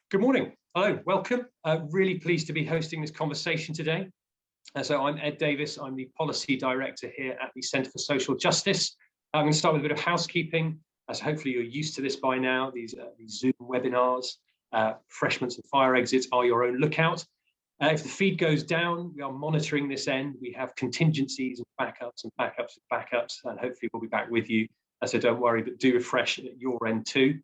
Good morning. Hello, welcome. Really pleased to be hosting this conversation today. So I'm Ed Davis. I'm the Policy Director here at the Centre for Social Justice. I'm going to start with a bit of housekeeping, as hopefully you're used to this by now. These Zoom webinars, refreshments and fire exits are your own lookout. If the feed goes down, we are monitoring this end. We have contingencies and backups and backups and backups, and hopefully we'll be back with you. So don't worry, but do refresh at your end too.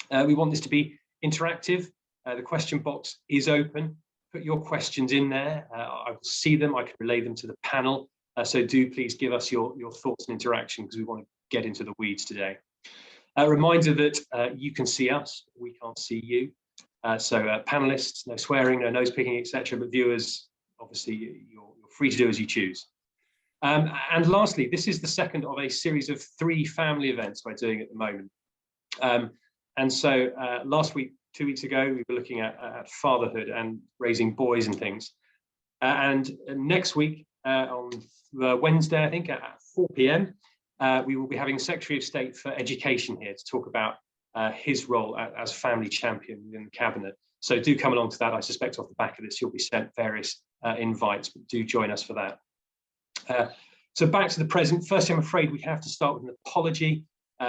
We want this to be interactive. The question box is open. Put your questions in there. I will see them. I can relay them to the panel. So do please give us your thoughts and interaction, because we want to get into the weeds today. A reminder that you can see us, we can't see you. So panelists, no swearing, no nose picking, etc. But viewers, obviously, you're free to do as you choose. And lastly, this is the second of a series of 3 family events we're doing at the moment. And so last week, 2 weeks ago, we were looking at fatherhood and raising boys and things. And next week, on Wednesday, I think, at 4 p.m., we will be having the Secretary of State for Education here to talk about his role as family champion within the Cabinet. So do come along to that. I suspect off the back of this, you'll be sent various invites, but do join us for that. So back to the present. Firstly, I'm afraid we have to start with an apology.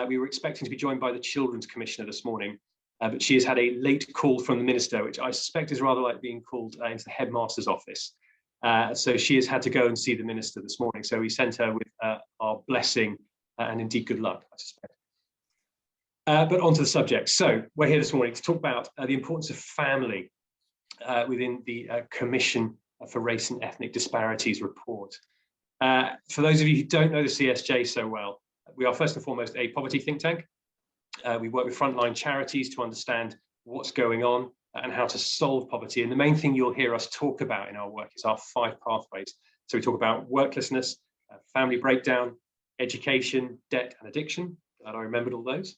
We were expecting to be joined by the Children's Commissioner this morning, but she has had a late call from the Minister, which I suspect is rather like being called into the headmaster's office. So she has had to go and see the Minister this morning. So we sent her with our blessing and indeed good luck, I suspect. But onto the subject. So we're here this morning to talk about the importance of family within the Commission for Race and Ethnic Disparities report. For those of you who don't know the CSJ so well, we are first and foremost a poverty think tank. We work with frontline charities to understand what's going on and how to solve poverty. And the main thing you'll hear us talk about in our work is our 5 pathways. So we talk about worklessness, family breakdown, education, debt and addiction. Glad I remembered all those.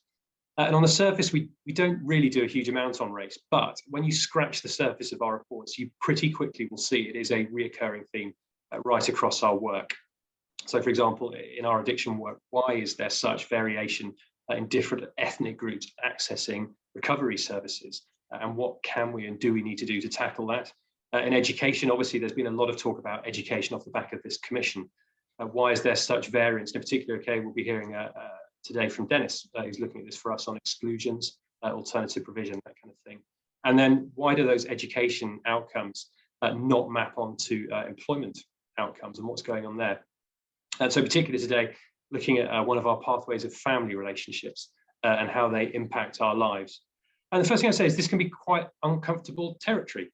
And on the surface, we don't really do a huge amount on race, but when you scratch the surface of our reports, you pretty quickly will see it is a reoccurring theme right across our work. So for example, in our addiction work, why is there such variation in different ethnic groups accessing recovery services? And what can we and do we need to do to tackle that? In education, obviously, there's been a lot of talk about education off the back of this commission. Why is there such variance? In particular, okay, we'll be hearing today from Dennis, who's looking at this for us on exclusions, alternative provision, that kind of thing. And then why do those education outcomes not map onto employment outcomes, and what's going on there? And so particularly today, looking at one of our pathways of family relationships and how they impact our lives. And the first thing I say is this can be quite uncomfortable territory.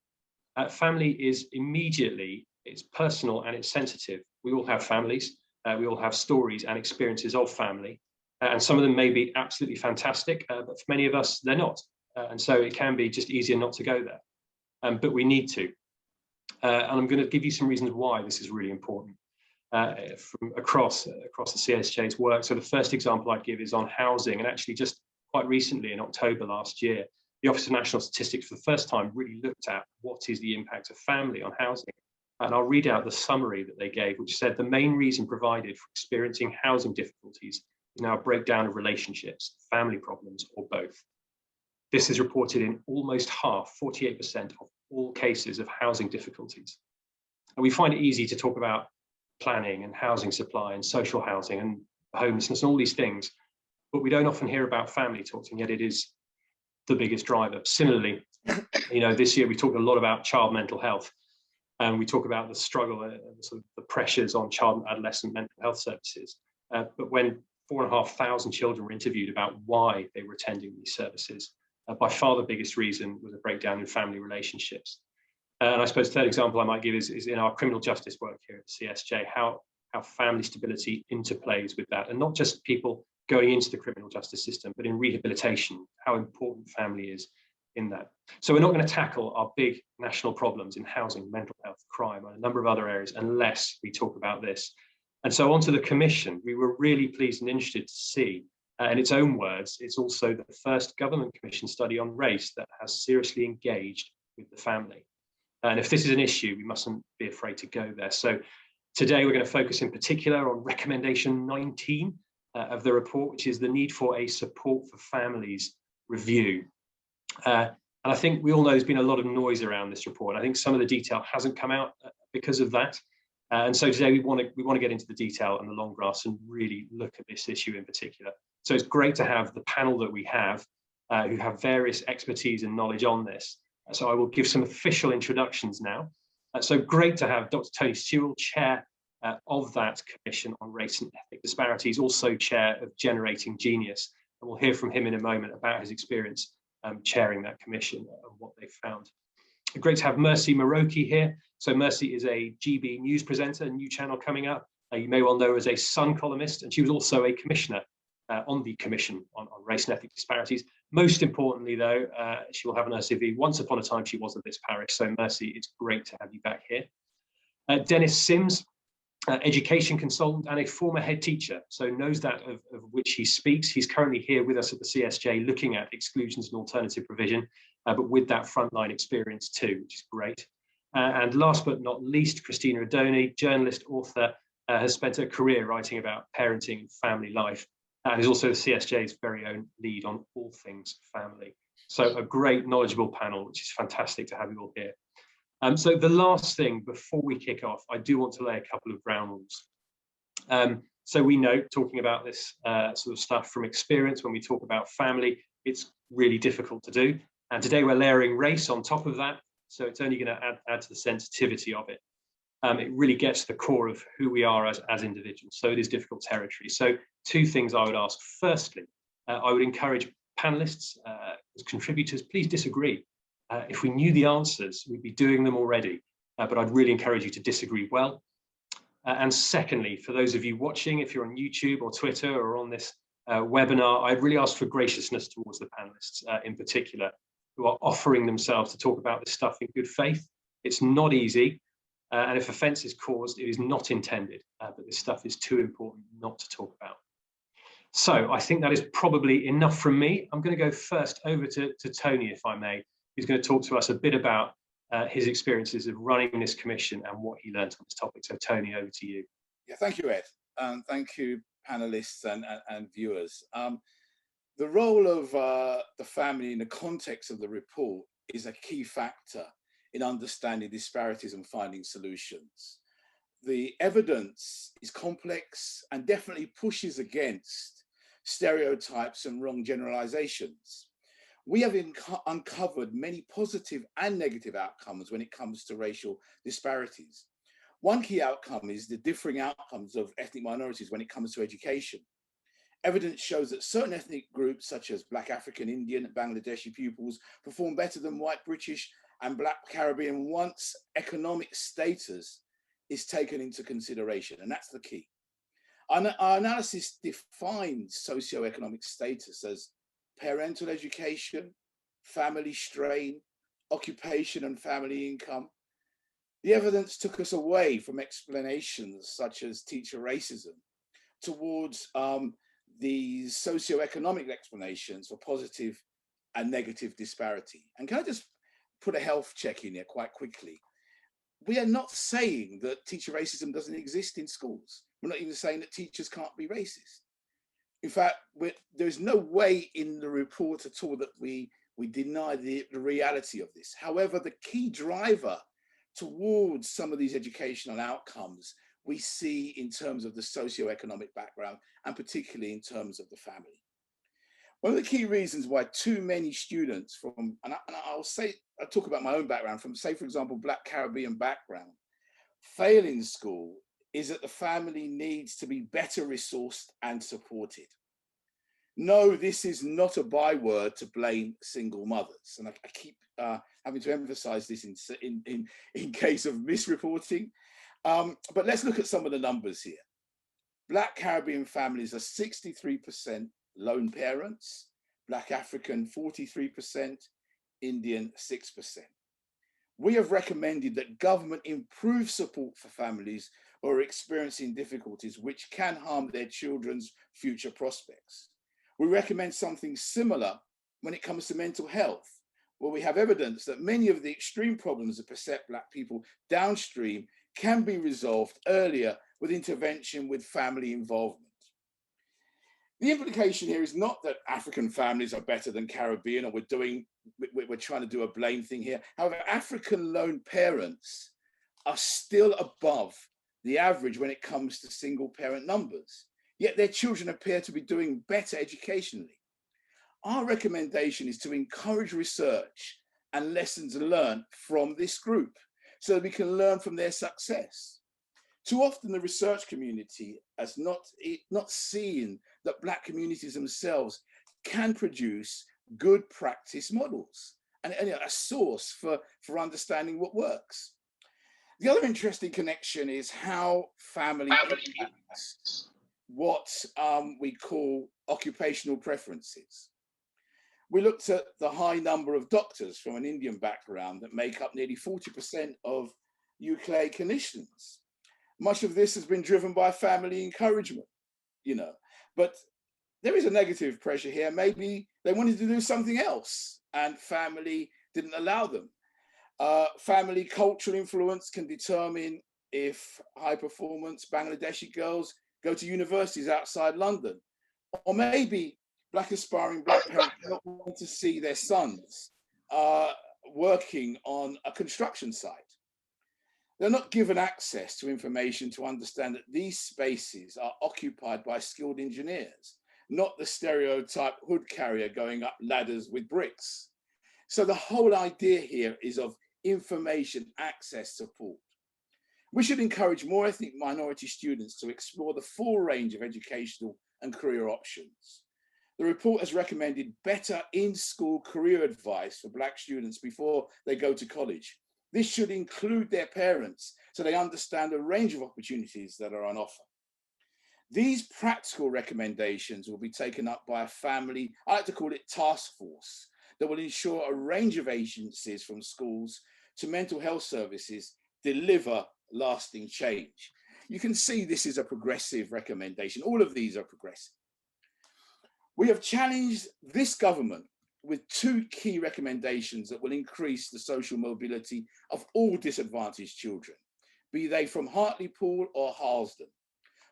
Family is immediately, it's personal and it's sensitive. We all have families, we all have stories and experiences of family, and some of them may be absolutely fantastic, but for many of us, they're not. And so it can be just easier not to go there, but we need to. And I'm going to give you some reasons why this is really important. From across the CSJ's work. So the first example I'd give is on housing, and actually just quite recently in October last year, the Office of National Statistics for the first time really looked at what is the impact of family on housing. And I'll read out the summary that they gave, which said the main reason provided for experiencing housing difficulties is now a breakdown of relationships, family problems, or both. This is reported in almost half, 48% of all cases of housing difficulties. And we find it easy to talk about planning and housing supply and social housing and homelessness and all these things, but we don't often hear about family talks, and yet it is the biggest driver. Similarly, this year we talked a lot about child mental health, and we talk about the struggle and sort of the pressures on child and adolescent mental health services. But when 4,500 children were interviewed about why they were attending these services, by far the biggest reason was a breakdown in family relationships. And I suppose the third example I might give is in our criminal justice work here at the CSJ, how family stability interplays with that, and not just people going into the criminal justice system, but in rehabilitation, how important family is in that. So we're not going to tackle our big national problems in housing, mental health, crime, and a number of other areas unless we talk about this. And so onto the commission, we were really pleased and interested to see, in its own words, it's also the first government commission study on race that has seriously engaged with the family. And if this is an issue, we mustn't be afraid to go there. So today we're going to focus in particular on recommendation 19 of the report, which is the need for a support for families review. And And I think we all know there's been a lot of noise around this report. I think some of the detail hasn't come out because of that. And so today we want to get into the detail and the long grass and really look at this issue in particular. So it's great to have the panel that we have, who have various expertise and knowledge on this. So I will give some official introductions now. So great to have Dr. Tony Sewell, chair of that Commission on Race and Ethnic Disparities, also chair of Generating Genius. And we'll hear from him in a moment about his experience chairing that commission and what they found. Great to have Mercy Maroki here. So Mercy is a GB news presenter, a new channel coming up. You may well know her as a Sun columnist, and she was also a commissioner on the Commission on Race and Ethnic Disparities. Most importantly, though, she will have an CV. Once upon a time, she was of this parish. So Mercy, it's great to have you back here. Dennis Sims, education consultant and a former head teacher, so knows that of which he speaks. He's currently here with us at the CSJ looking at exclusions and alternative provision, but with that frontline experience too, which is great. And last but not least, Christina Adoni, journalist, author, has spent her career writing about parenting and family life, and is also the CSJ's very own lead on all things family. So a great knowledgeable panel, which is fantastic to have you all here. So the last thing before we kick off, I do want to lay a couple of ground rules. So we know, talking about this sort of stuff from experience, when we talk about family, it's really difficult to do. And today we're layering race on top of that. So it's only going to add to the sensitivity of it. It really gets to the core of who we are as individuals. So it is difficult territory. So two things I would ask. Firstly, I would encourage panelists, as contributors, please disagree. If we knew the answers, we'd be doing them already, but I'd really encourage you to disagree well. And secondly, for those of you watching, if you're on YouTube or Twitter or on this webinar, I'd really ask for graciousness towards the panelists in particular, who are offering themselves to talk about this stuff in good faith. It's not easy, and if offence is caused, it is not intended, but this stuff is too important not to talk about. So I think that is probably enough from me. I'm going to go first over to Tony, if I may. He's going to talk to us a bit about his experiences of running this commission and what he learned on this topic. So Tony, over to you. Yeah, thank you, Ed. Thank you, panelists and viewers. The role of the family in the context of the report is a key factor in understanding disparities and finding solutions. The evidence is complex and definitely pushes against stereotypes and wrong generalizations. We have uncovered many positive and negative outcomes when it comes to racial disparities. One key outcome is the differing outcomes of ethnic minorities when it comes to education. Evidence shows that certain ethnic groups, such as Black African, Indian, and Bangladeshi pupils, perform better than white British and Black Caribbean once economic status is taken into consideration, and that's the key. Our analysis defines socioeconomic status as parental education, family strain, occupation and family income. The evidence took us away from explanations such as teacher racism towards these socioeconomic explanations for positive and negative disparity. And can I just put a health check in here quite quickly? We are not saying that teacher racism doesn't exist in schools. We're not even saying that teachers can't be racist. In fact, there's no way in the report at all that we deny the reality of this. However, the key driver towards some of these educational outcomes we see in terms of the socioeconomic background, and particularly in terms of the family. One of the key reasons why too many students from, and I'll talk about my own background, from, say, for example, Black Caribbean background, fail in school is that the family needs to be better resourced and supported. No, this is not a byword to blame single mothers. And I keep having to emphasize this in case of misreporting. But let's look at some of the numbers here. Black Caribbean families are 63% lone parents, Black African 43%, Indian 6%. We have recommended that government improve support for families who are experiencing difficulties which can harm their children's future prospects. We recommend something similar when it comes to mental health, where we have evidence that many of the extreme problems that beset Black people downstream can be resolved earlier with intervention with family involvement. The implication here is not that African families are better than Caribbean, or we're trying to do a blame thing here. However, African lone parents are still above the average when it comes to single parent numbers, yet their children appear to be doing better educationally. Our recommendation is to encourage research and lessons learned from this group so that we can learn from their success. Too often the research community has not seen that Black communities themselves can produce good practice models and a source for understanding what works. The other interesting connection is how family impacts what we call occupational preferences. We looked at the high number of doctors from an Indian background that make up nearly 40% of UK clinicians. Much of this has been driven by family encouragement, but there is a negative pressure here. Maybe they wanted to do something else and family didn't allow them. Family cultural influence can determine if high performance Bangladeshi girls go to universities outside London, or maybe aspiring Black parents don't want to see their sons working on a construction site. They're not given access to information to understand that these spaces are occupied by skilled engineers, not the stereotype hood carrier going up ladders with bricks. So the whole idea here is of information access support. We should encourage more ethnic minority students to explore the full range of educational and career options. The report has recommended better in-school career advice for Black students before they go to college. This should include their parents so they understand a range of opportunities that are on offer. These practical recommendations will be taken up by a family, I like to call it task force, that will ensure a range of agencies from schools to mental health services deliver lasting change. You can see this is a progressive recommendation. All of these are progressive. We have challenged this government with two key recommendations that will increase the social mobility of all disadvantaged children, be they from Hartlepool or Harlesden.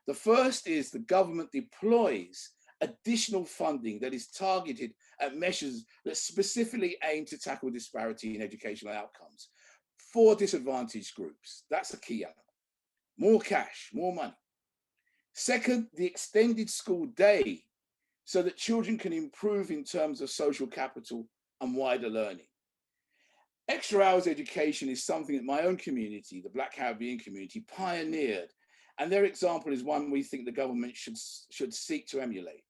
The first is the government deploys additional funding that is targeted at measures that specifically aim to tackle disparity in educational outcomes for disadvantaged groups. That's a key element. More cash, more money. Second, the extended school day so that children can improve in terms of social capital and wider learning. Extra hours education is something that my own community, the Black Caribbean community, pioneered, and their example is one we think the government should seek to emulate.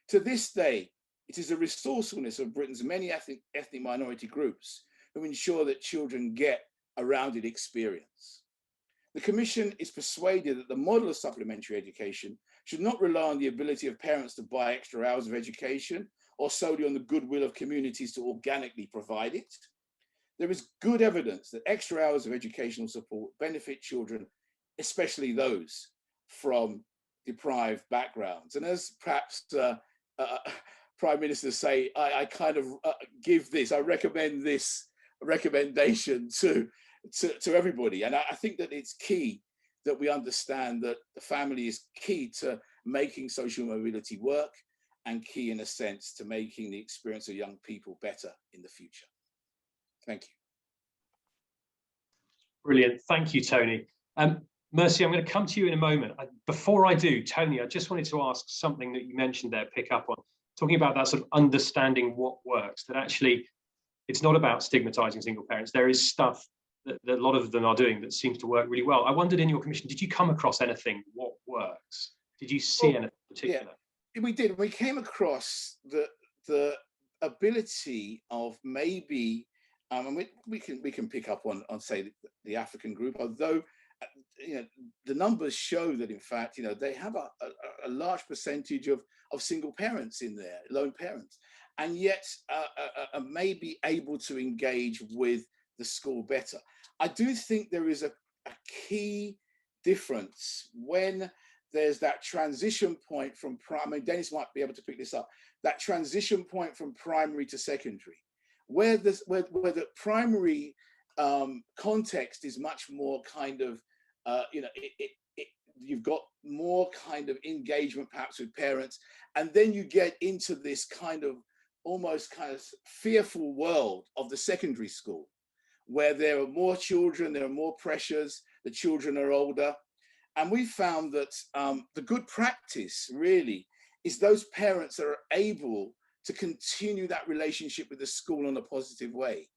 To this day, it is a resourcefulness of Britain's many ethnic minority groups who ensure that children get a rounded experience. The Commission is persuaded that the model of supplementary education should not rely on the ability of parents to buy extra hours of education or solely on the goodwill of communities to organically provide it. There is good evidence that extra hours of educational support benefit children, especially those from deprived backgrounds. And as perhaps Prime Ministers say, I kind of I recommend this recommendation to everybody. And I think that it's key that we understand that the family is key to making social mobility work and key, in a sense, to making the experience of young people better in the future. Thank you. Brilliant. Thank you, Tony. Mercy, I'm going to come to you in a moment. Before I do, Tony, I just wanted to ask something that you mentioned there, pick up on, talking about that sort of understanding what works, that actually it's not about stigmatizing single parents. There is stuff that a lot of them are doing that seems to work really well. I wondered in your commission, did you come across anything, what works? Did you see anything particular? Yeah, we did. We came across the ability of maybe, and we can pick up on say the African group, although the numbers show that in fact they have a large percentage of single parents in there, lone parents, and yet may be able to engage with the school better. I do think there is a key difference when there's that transition point from primary. Dennis might be able to pick this up. That transition point from primary to secondary, where the primary context is much more kind of, you've got more kind of engagement perhaps with parents, and then you get into this kind of almost kind of fearful world of the secondary school, where there are more children, there are more pressures, the children are older. And we found that the good practice really is those parents that are able to continue that relationship with the school in a positive way.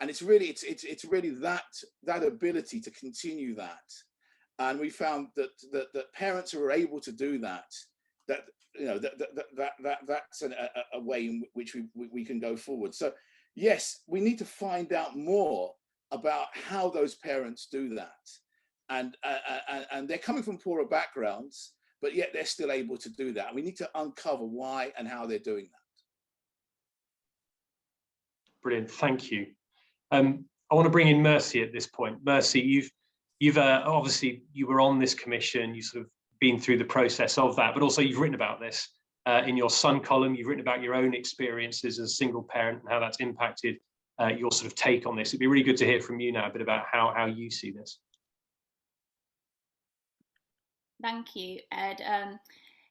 And it's really that ability to continue that. And we found that parents who are able to do that, that's a way in which we can go forward. So yes, we need to find out more about how those parents do that, and they're coming from poorer backgrounds, but yet they're still able to do that. And we need to uncover why and how they're doing that. Brilliant, thank you. I want to bring in Mercy at this point. Mercy, you've obviously you were on this commission, you sort of been through the process of that, but also you've written about this in your Sun column. You've written about your own experiences as a single parent and how that's impacted your sort of take on this. It'd be really good to hear from you now a bit about how you see this. Thank you, Ed.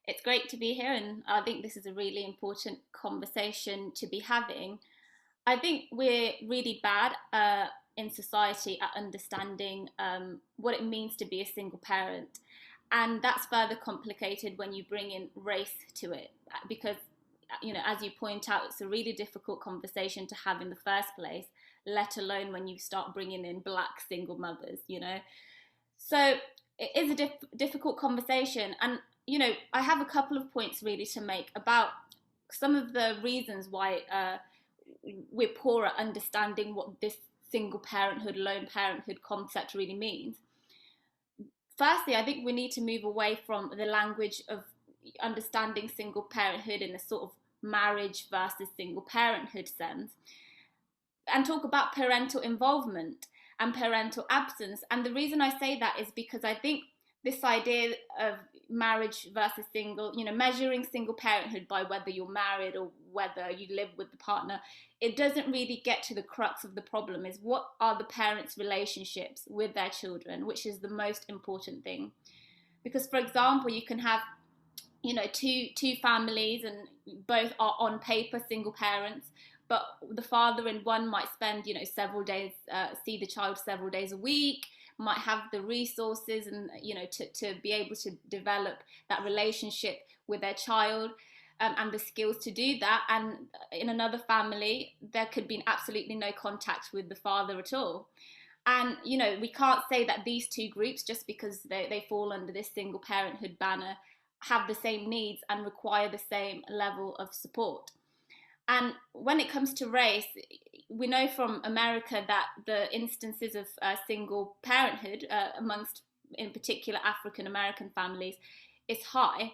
It's great to be here, and I think this is a really important conversation to be having. I think we're really bad in society at understanding what it means to be a single parent. And that's further complicated when you bring in race to it, because, you know, as you point out, it's a really difficult conversation to have in the first place, let alone when you start bringing in Black single mothers, you know. So it is a difficult conversation. And, you know, I have a couple of points really to make about some of the reasons why we're poor at understanding what this single parenthood, lone parenthood concept really means. Firstly, I think we need to move away from the language of understanding single parenthood in a sort of marriage versus single parenthood sense, and talk about parental involvement and parental absence. And the reason I say that is because I think this idea of marriage versus single, you know, measuring single parenthood by whether you're married or whether you live with the partner, it doesn't really get to the crux of the problem, is what are the parents' relationships with their children, which is the most important thing. Because, for example, you can have, you know, two families and both are on paper single parents, but the father in one might spend, you know, several days, see the child several days a week, might have the resources and, you know, to be able to develop that relationship with their child, and the skills to do that. And in another family, there could be absolutely no contact with the father at all. And, you know, we can't say that these two groups, just because they fall under this single parenthood banner, have the same needs and require the same level of support. And when it comes to race, we know from America that the instances of single parenthood amongst, in particular, African American families is high.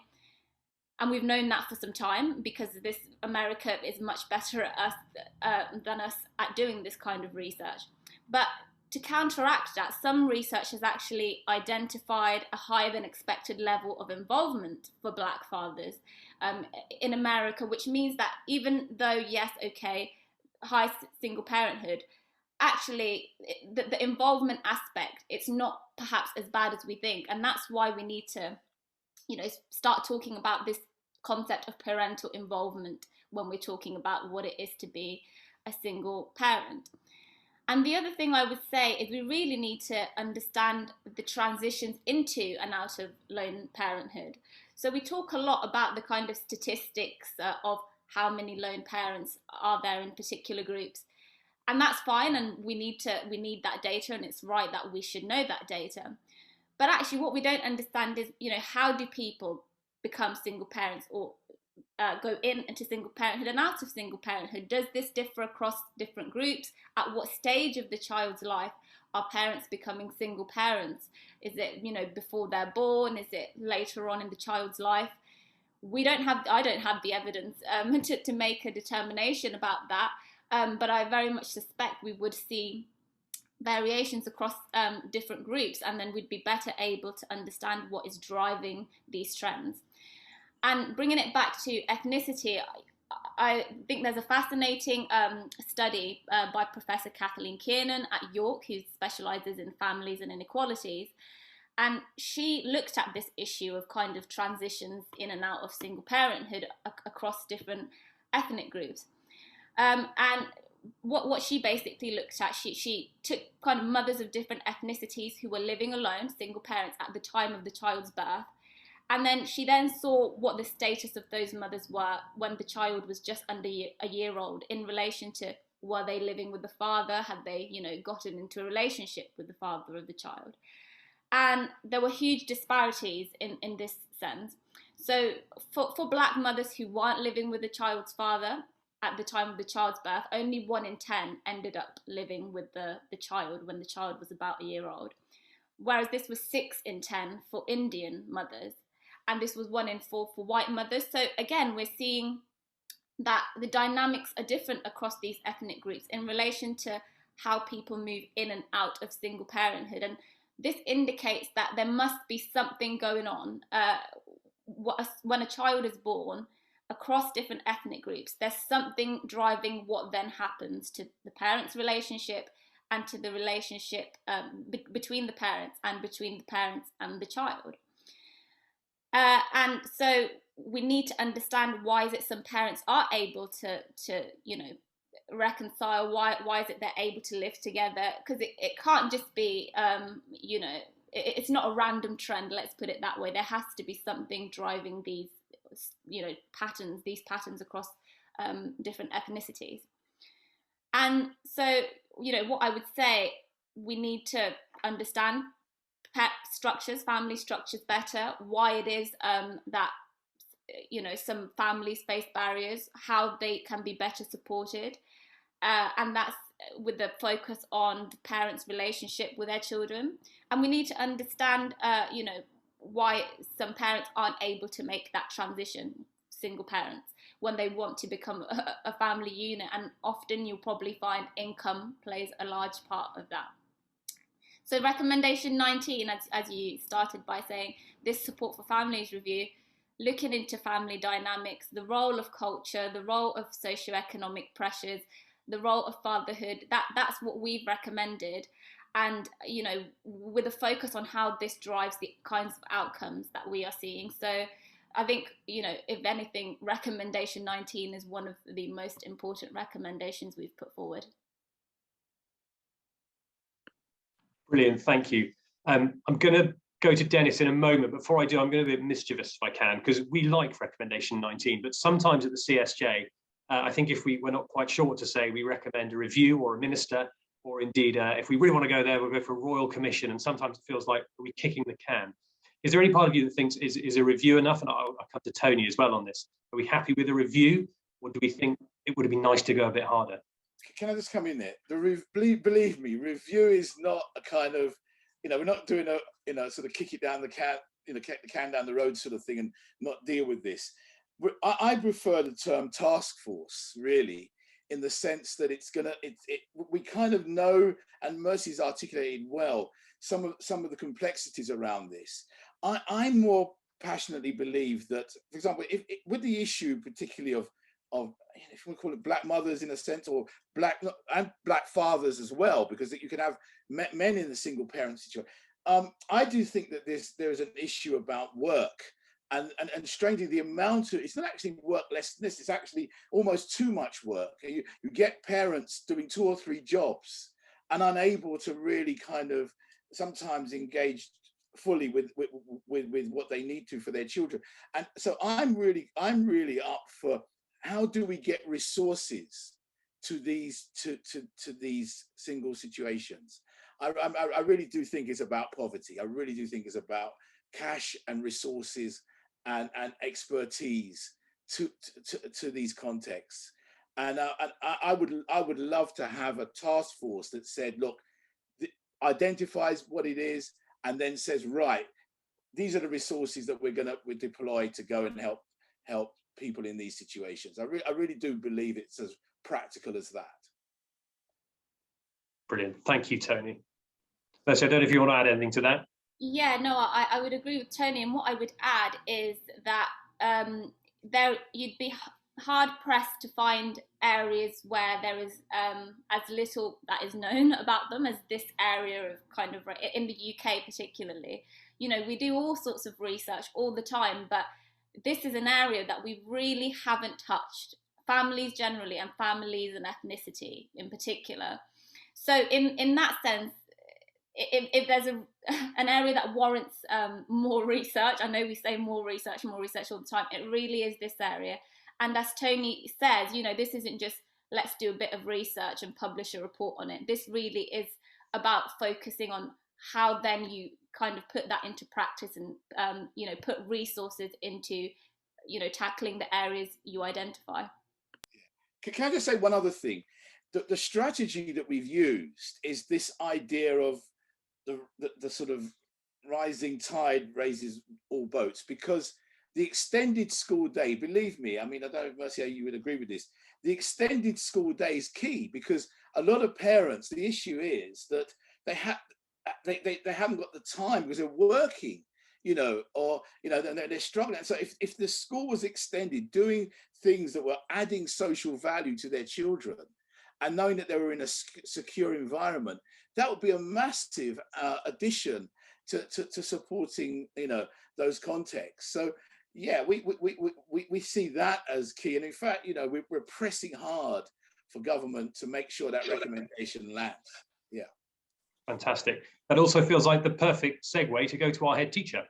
And we've known that for some time, because this America is much better at us than us at doing this kind of research. But to counteract that, some research has actually identified a higher than expected level of involvement for Black fathers in America, which means that even though, yes, okay, high single parenthood, actually the involvement aspect, it's not perhaps as bad as we think. And that's why we need to, you know, start talking about this concept of parental involvement when we're talking about what it is to be a single parent. And the other thing I would say is we really need to understand the transitions into and out of lone parenthood. So we talk a lot about the kind of statistics of how many lone parents are there in particular groups. And that's fine, and we need that data, and it's right that we should know that data. But actually what we don't understand is, you know, how do people become single parents or go into single parenthood and out of single parenthood? Does this differ across different groups? At what stage of the child's life are parents becoming single parents? Is it, you know, before they're born? Is it later on in the child's life? I don't have the evidence to make a determination about that, but I very much suspect we would see variations across different groups, and then we'd be better able to understand what is driving these trends. And bringing it back to ethnicity, I think there's a fascinating study by Professor Kathleen Kiernan at York, who specialises in families and inequalities. And she looked at this issue of kind of transitions in and out of single parenthood across different ethnic groups. And what she basically looked at, she took kind of mothers of different ethnicities who were living alone, single parents at the time of the child's birth. And then she then saw what the status of those mothers were when the child was just under a year old, in relation to, were they living with the father? Had they, gotten into a relationship with the father of the child? And there were huge disparities in this sense. So for Black mothers who weren't living with the child's father at the time of the child's birth, only 1 in 10 ended up living with the child when the child was about a year old. Whereas this was 6 in 10 for Indian mothers, and this was 1 in 4 for white mothers. So again, we're seeing that the dynamics are different across these ethnic groups in relation to how people move in and out of single parenthood. And this indicates that there must be something going on when a child is born across different ethnic groups. There's something driving what then happens to the parents' relationship and to the relationship between the parents and between the parents and the child. And so we need to understand, why is it some parents are able to reconcile, why is it they're able to live together? Because it can't just be it's not a random trend, let's put it that way. There has to be something driving these patterns across different ethnicities. And so what I would say, we need to understand family structures better, why it is that some families face barriers, how they can be better supported, and that's with the focus on the parents' relationship with their children. And we need to understand why some parents aren't able to make that transition, single parents, when they want to become a family unit. And often you'll probably find income plays a large part of that. So recommendation 19, as you started by saying, this support for families review, looking into family dynamics, the role of culture, the role of socioeconomic pressures, the role of fatherhood, that's what we've recommended. And, with a focus on how this drives the kinds of outcomes that we are seeing. So I think, if anything, recommendation 19 is one of the most important recommendations we've put forward. Brilliant, thank you. I'm going to go to Dennis in a moment. Before I do, I'm going to be a bit mischievous if I can, because we like recommendation 19, but sometimes at the CSJ, I think if we're not quite sure what to say, we recommend a review or a minister, or indeed, if we really want to go there, we'll go for a royal commission, and sometimes it feels like we're kicking the can. Is there any part of you that thinks, is a review enough? And I'll come to Tony as well on this. Are we happy with a review, or do we think it would have been nice to go a bit harder? Can I just come in there? Believe me, review is not a kind of, we're not doing a, sort of kick it down the can, kick the can down the road sort of thing and not deal with this. I prefer the term task force, really, in the sense that we kind of know, and Mercy's articulated well, some of the complexities around this. I more passionately believe that, for example, with the issue particularly of if we call it Black mothers in a sense, or Black fathers as well, because you can have men in the single parent situation. I do think that there is an issue about work, and strangely, the amount of, it's not actually worklessness, it's actually almost too much work. You get parents doing 2 or 3 jobs and unable to really kind of sometimes engage fully with what they need to for their children. And so I'm really up for, how do we get resources to these single situations? I really do think it's about poverty. I really do think it's about cash and resources and expertise to these contexts. And I would love to have a task force that said, look, identifies what it is, and then says, right, these are the resources that we deploy to go and help people in these situations. I really do believe it's as practical as that. Brilliant, thank you, Tony. Mercy, I don't know if you want to add anything to that. Yeah, no, I would agree with Tony, and what I would add is that you'd be hard pressed to find areas where there is as little that is known about them as this area of kind of, in the UK particularly. You know, we do all sorts of research all the time, but this is an area that we really haven't touched, families generally and families and ethnicity in particular. So in that sense, if there's an area that warrants more research, I know we say more research all the time, it really is this area. And as Tony says, you know, this isn't just let's do a bit of research and publish a report on it. This really is about focusing on how then you kind of put that into practice and, you know, put resources into, you know, tackling the areas you identify. Can I just say one other thing? The strategy that we've used is this idea of the sort of rising tide raises all boats, because the extended school day, believe me, I mean, I don't know, Mercy, you would agree with this. The extended school day is key, because a lot of parents, the issue is that they haven't got the time because they're working, you know, or, you know, they're struggling. And so if the school was extended, doing things that were adding social value to their children, and knowing that they were in a secure environment, that would be a massive addition to supporting, you know, those contexts. So yeah, we see that as key. And in fact, you know, we're pressing hard for government to make sure that recommendation lands. Yeah. Fantastic. That also feels like the perfect segue to go to our head teacher.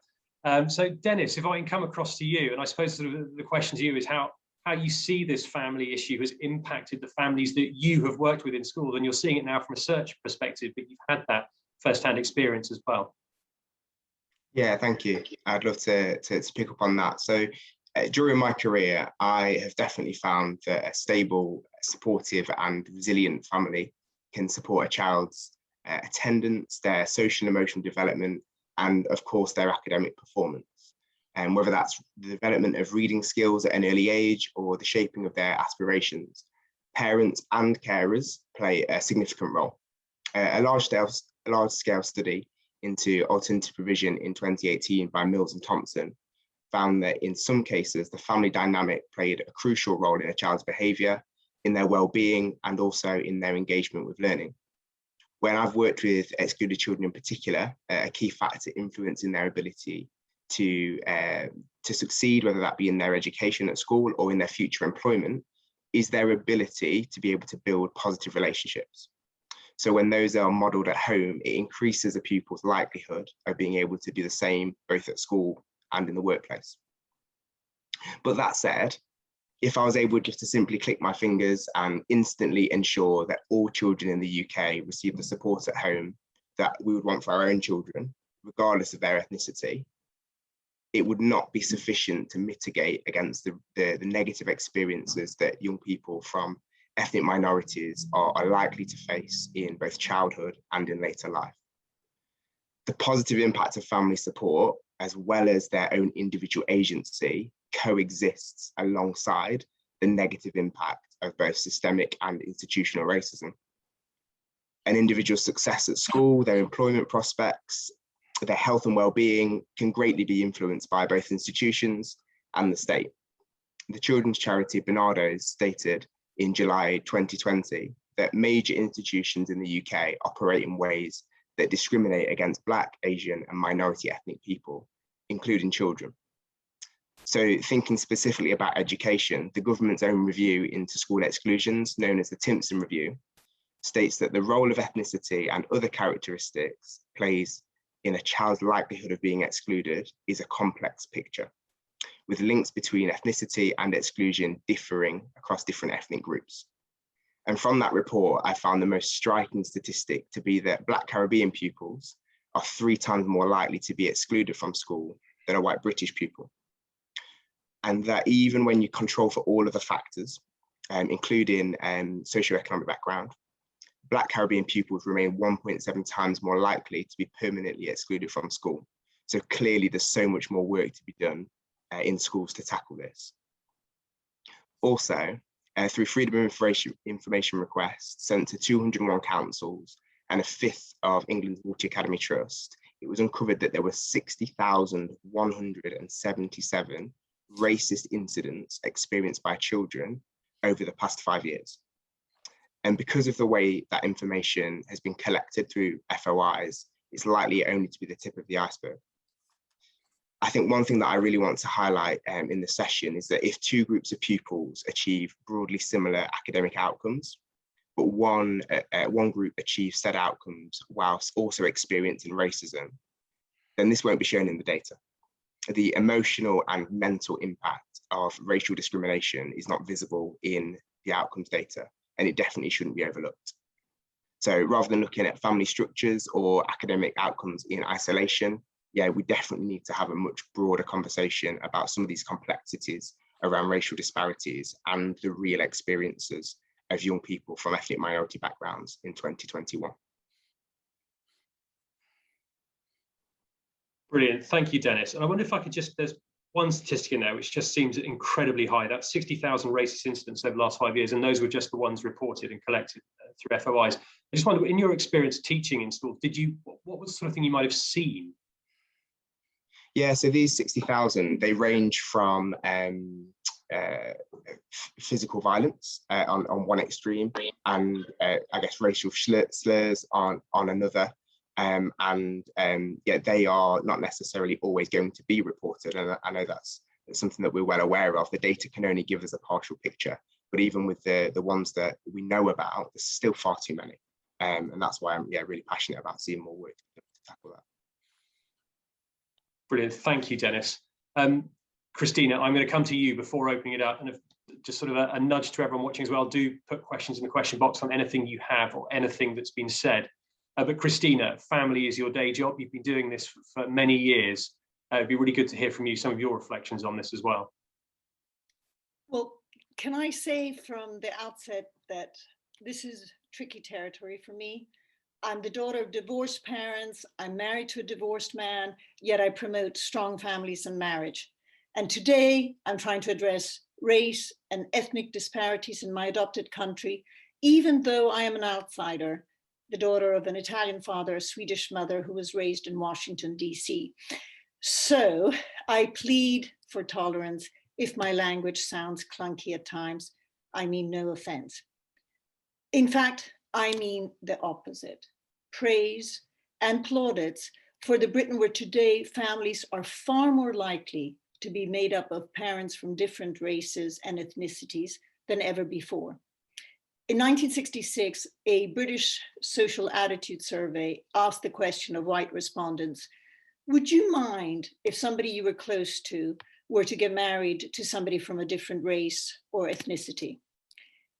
So Dennis, if I can come across to you, and I suppose sort of the question to you is how you see this family issue has impacted the families that you have worked with in school, and you're seeing it now from a research perspective, but you've had that first-hand experience as well. Yeah, thank you. I'd love to pick up on that. So during my career, I have definitely found that a stable, supportive and resilient family can support a child's attendance, their social and emotional development, and of course their academic performance. And whether that's the development of reading skills at an early age or the shaping of their aspirations, parents and carers play a significant role. A large-scale study into alternative provision in 2018 by Mills and Thompson found that in some cases, the family dynamic played a crucial role in a child's behaviour, in their well-being, and also in their engagement with learning. When I've worked with excluded children in particular, a key factor influencing their ability to succeed, whether that be in their education at school or in their future employment, is their ability to be able to build positive relationships. So when those are modelled at home, it increases a pupil's likelihood of being able to do the same both at school and in the workplace. But that said, if I was able just to simply click my fingers and instantly ensure that all children in the UK receive the support at home that we would want for our own children, regardless of their ethnicity, it would not be sufficient to mitigate against the negative experiences that young people from ethnic minorities are likely to face in both childhood and in later life. The positive impact of family support, as well as their own individual agency, coexists alongside the negative impact of both systemic and institutional racism. An individual's success at school, their employment prospects, their health and well-being can greatly be influenced by both institutions and the state. The children's charity Barnardo's stated in July 2020 that major institutions in the UK operate in ways that discriminate against Black, Asian and minority ethnic people, including children. So thinking specifically about education, the government's own review into school exclusions, known as the Timpson Review, states that the role of ethnicity and other characteristics plays in a child's likelihood of being excluded is a complex picture, with links between ethnicity and exclusion differing across different ethnic groups. And from that report, I found the most striking statistic to be that Black Caribbean pupils are 3 times more likely to be excluded from school than a white British pupil. And that even when you control for all of the factors, including socioeconomic background, Black Caribbean pupils remain 1.7 times more likely to be permanently excluded from school. So clearly there's so much more work to be done in schools to tackle this. Also, through freedom of information requests sent to 201 councils and a fifth of England's Multi Academy Trust, it was uncovered that there were 60,177 racist incidents experienced by children over the past 5 years. And because of the way that information has been collected through FOIs, it's likely only to be the tip of the iceberg. I think one thing that I really want to highlight in the session is that if two groups of pupils achieve broadly similar academic outcomes, but one group achieves said outcomes whilst also experiencing racism, then this won't be shown in the data. The emotional and mental impact of racial discrimination is not visible in the outcomes data, and it definitely shouldn't be overlooked. So rather than looking at family structures or academic outcomes in isolation, yeah, we definitely need to have a much broader conversation about some of these complexities around racial disparities and the real experiences of young people from ethnic minority backgrounds in 2021. Brilliant, thank you, Dennis. And I wonder if I could just, there's one statistic in there which just seems incredibly high. That's 60,000 racist incidents over the last 5 years, and those were just the ones reported and collected through FOIs. I just wonder, in your experience teaching in schools, what was the sort of thing you might have seen? Yeah, so these 60,000, they range from physical violence on one extreme, and I guess racial slurs on another. Yeah, they are not necessarily always going to be reported, and I know that's something that we're well aware of. The data can only give us a partial picture, but even with the ones that we know about, there's still far too many, and that's why I'm really passionate about seeing more work to tackle that. Brilliant, thank you, Dennis. Christina, I'm going to come to you before opening it up, and just sort of a nudge to everyone watching as well. Do put questions in the question box on anything you have or anything that's been said. But Christina, family is your day job. You've been doing this for many years. It'd be really good to hear from you some of your reflections on this as well. Well, can I say from the outset that this is tricky territory for me. I'm the daughter of divorced parents. I'm married to a divorced man, yet I promote strong families and marriage. And today I'm trying to address race and ethnic disparities in my adopted country, even though I am an outsider, the daughter of an Italian father, a Swedish mother who was raised in Washington, DC. So I plead for tolerance. If my language sounds clunky at times, I mean no offense. In fact, I mean the opposite. Praise and plaudits for the Britain where today families are far more likely to be made up of parents from different races and ethnicities than ever before. In 1966, a British social attitude survey asked the question of white respondents, would you mind if somebody you were close to were to get married to somebody from a different race or ethnicity?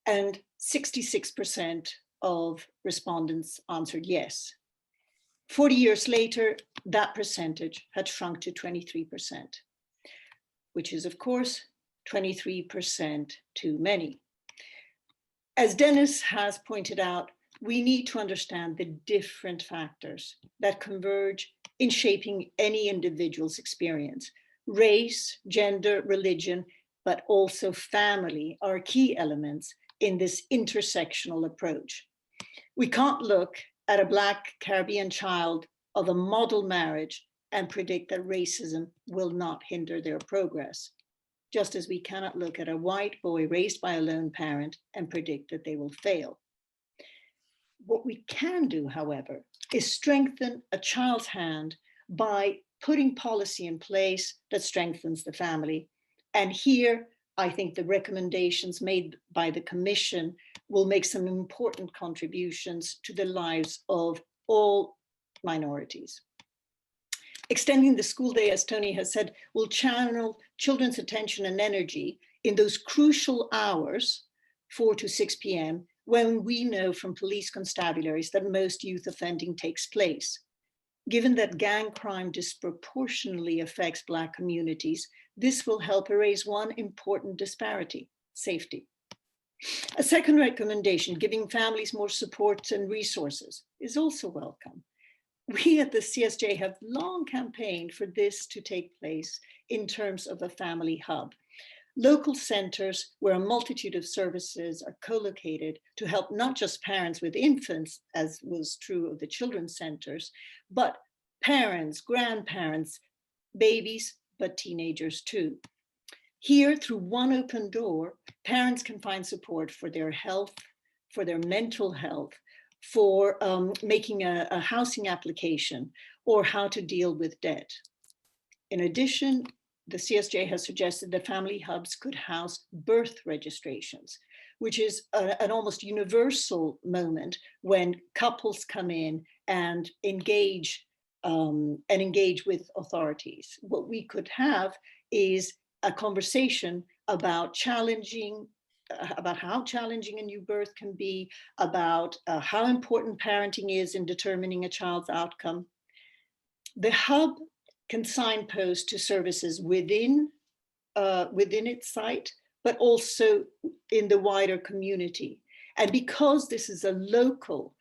And 66% of respondents answered yes. 40 years later, that percentage had shrunk to 23%, which is, of course, 23% too many. As Dennis has pointed out, we need to understand the different factors that converge in shaping any individual's experience. Race, gender, religion, but also family are key elements in this intersectional approach. We can't look at a Black Caribbean child of a model marriage and predict that racism will not hinder their progress, just as we cannot look at a white boy raised by a lone parent and predict that they will fail. What we can do, however, is strengthen a child's hand by putting policy in place that strengthens the family. And here, I think the recommendations made by the Commission will make some important contributions to the lives of all minorities. Extending the school day, as Tony has said, will channel children's attention and energy in those crucial hours, 4 to 6 p.m., when we know from police constabularies that most youth offending takes place. Given that gang crime disproportionately affects Black communities, this will help erase one important disparity: safety. A second recommendation, giving families more support and resources, is also welcome. We at the CSJ have long campaigned for this to take place in terms of a family hub. Local centers where a multitude of services are co-located to help not just parents with infants, as was true of the children's centers, but parents, grandparents, babies, but teenagers too. Here, through one open door, parents can find support for their health, for their mental health, for making a housing application, or how to deal with debt. In addition, the CSJ has suggested that family hubs could house birth registrations, which is an almost universal moment when couples come in and engage with authorities. What we could have is a conversation about how challenging a new birth can be, about how important parenting is in determining a child's outcome. The hub can signpost to services within its site, but also in the wider community. And because this is a local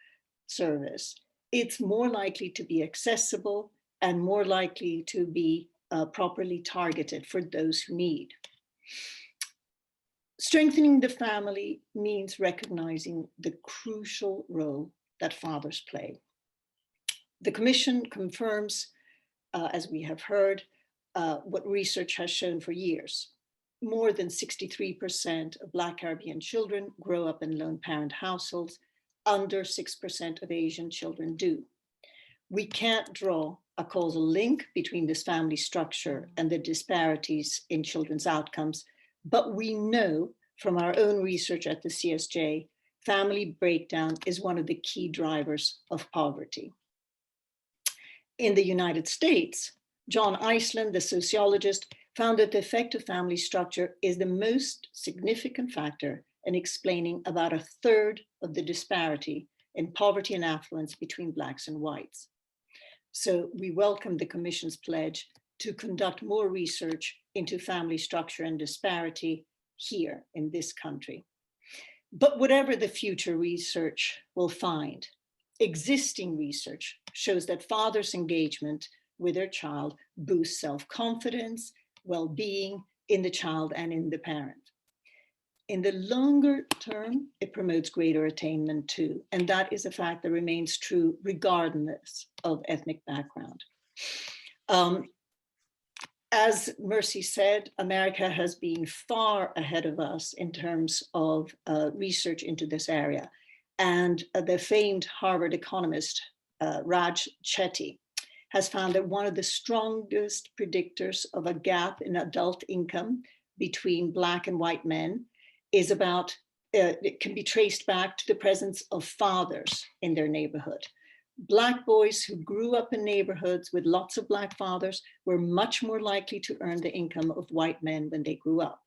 service, it's more likely to be accessible and more likely to be properly targeted for those who need. Strengthening the family means recognizing the crucial role that fathers play. The Commission confirms, as we have heard, what research has shown for years. More than 63% of Black Caribbean children grow up in lone parent households. Under 6% of Asian children do. We can't draw a causal link between this family structure and the disparities in children's outcomes, but we know from our own research at the CSJ, family breakdown is one of the key drivers of poverty. In the United States, John Iceland, the sociologist, found that the effect of family structure is the most significant factor in explaining about 1/3 of the disparity in poverty and affluence between Blacks and whites. So we welcome the Commission's pledge to conduct more research into family structure and disparity here in this country. But whatever the future research will find, existing research shows that fathers' engagement with their child boosts self-confidence, well-being in the child and in the parent. In the longer term, it promotes greater attainment too, and that is a fact that remains true regardless of ethnic background. As Mercy said, America has been far ahead of us in terms of research into this area. And the famed Harvard economist, Raj Chetty, has found that one of the strongest predictors of a gap in adult income between Black and white men is about, it can be traced back to the presence of fathers in their neighborhood. Black boys who grew up in neighborhoods with lots of Black fathers were much more likely to earn the income of white men when they grew up.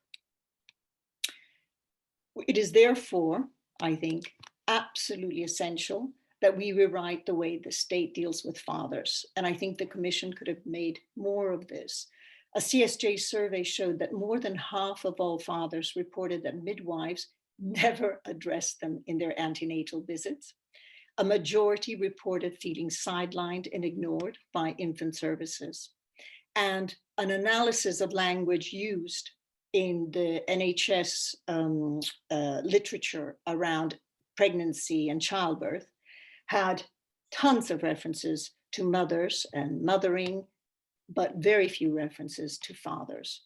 It is therefore, I think, absolutely essential that we rewrite the way the state deals with fathers. And I think the Commission could have made more of this. A CSJ survey showed that more than half of all fathers reported that midwives never addressed them in their antenatal visits. A majority reported feeling sidelined and ignored by infant services. And an analysis of language used in the NHS literature around pregnancy and childbirth had tons of references to mothers and mothering, but very few references to fathers.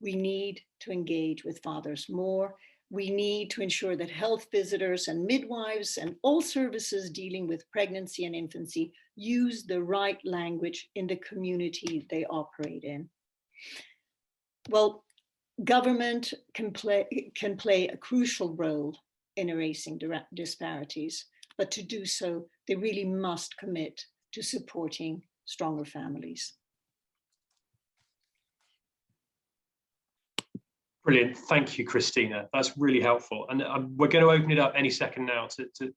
We need to engage with fathers more. We need to ensure that health visitors and midwives and all services dealing with pregnancy and infancy use the right language in the community they operate in. Well, government can play a crucial role in erasing disparities, but to do so, they really must commit to supporting stronger families. Brilliant. Thank you, Christina. That's really helpful. And we're going to open it up any second now to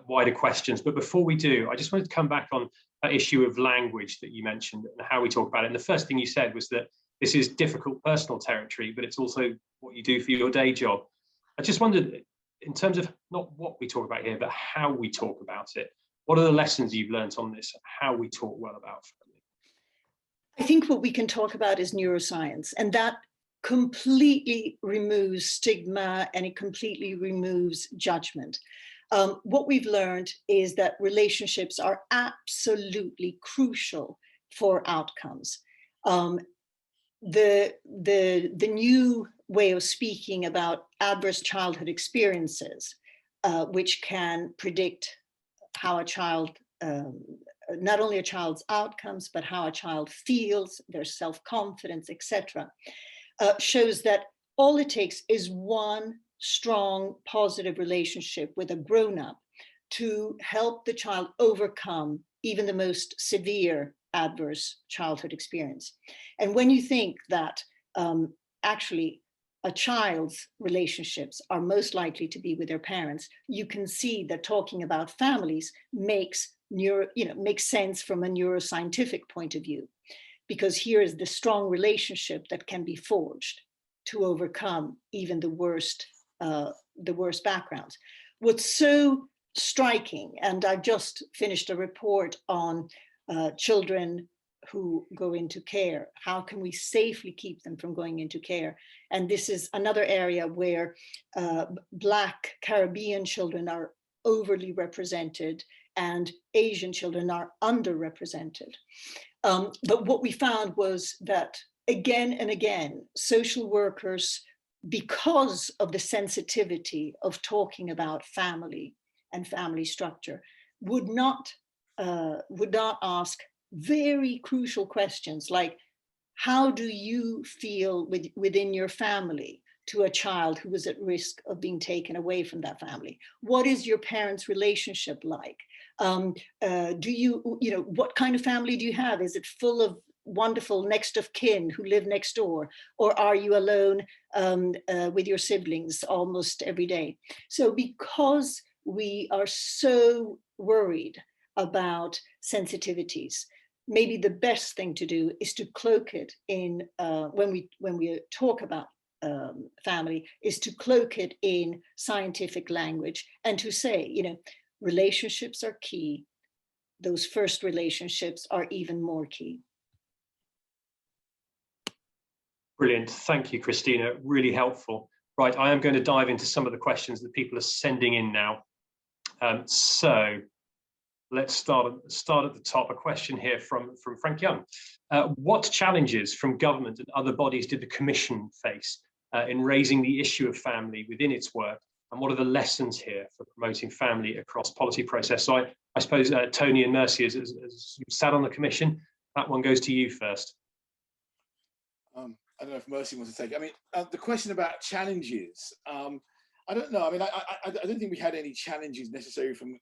wider questions. But before we do, I just wanted to come back on that issue of language that you mentioned and how we talk about it. And the first thing you said was that this is difficult personal territory, but it's also what you do for your day job. I just wondered, in terms of not what we talk about here, but how we talk about it, what are the lessons you've learned on this, how we talk well about family? I think what we can talk about is neuroscience, and that completely removes stigma and it completely removes judgment. What we've learned is that relationships are absolutely crucial for outcomes. the new way of speaking about adverse childhood experiences, which can predict how a child, not only a child's outcomes, but how a child feels, their self-confidence, etc., shows that all it takes is one strong, positive relationship with a grown-up to help the child overcome even the most severe adverse childhood experience. And when you think that actually a child's relationships are most likely to be with their parents, you can see that talking about families makes sense from a neuroscientific point of view, because here is the strong relationship that can be forged to overcome even the worst backgrounds. What's so striking, and I've just finished a report on children who go into care. How can we safely keep them from going into care? And this is another area where Black Caribbean children are overly represented and Asian children are underrepresented. But what we found was that again and again, social workers, because of the sensitivity of talking about family and family structure, would not ask very crucial questions like, how do you feel within your family to a child who is at risk of being taken away from that family? What is your parents' relationship like? What kind of family do you have? Is it full of wonderful next of kin who live next door? Or are you alone with your siblings almost every day? So because we are so worried about sensitivities, maybe the best thing to do is to cloak it in, when we talk about family, is to cloak it in scientific language and to say, relationships are key. Those first relationships are even more key. Brilliant. Thank you, Christina. Really helpful. Right, I am going to dive into some of the questions that people are sending in now. So let's start at the top. A question here from Frank Young. What challenges from government and other bodies did the Commission face in raising the issue of family within its work? And what are the lessons here for promoting family across policy process? So I suppose, Tony and Mercy, as you sat on the Commission, that one goes to you first. I don't know if Mercy wants to take it. I mean, the question about challenges, I don't know. I mean, I don't think we had any challenges necessarily from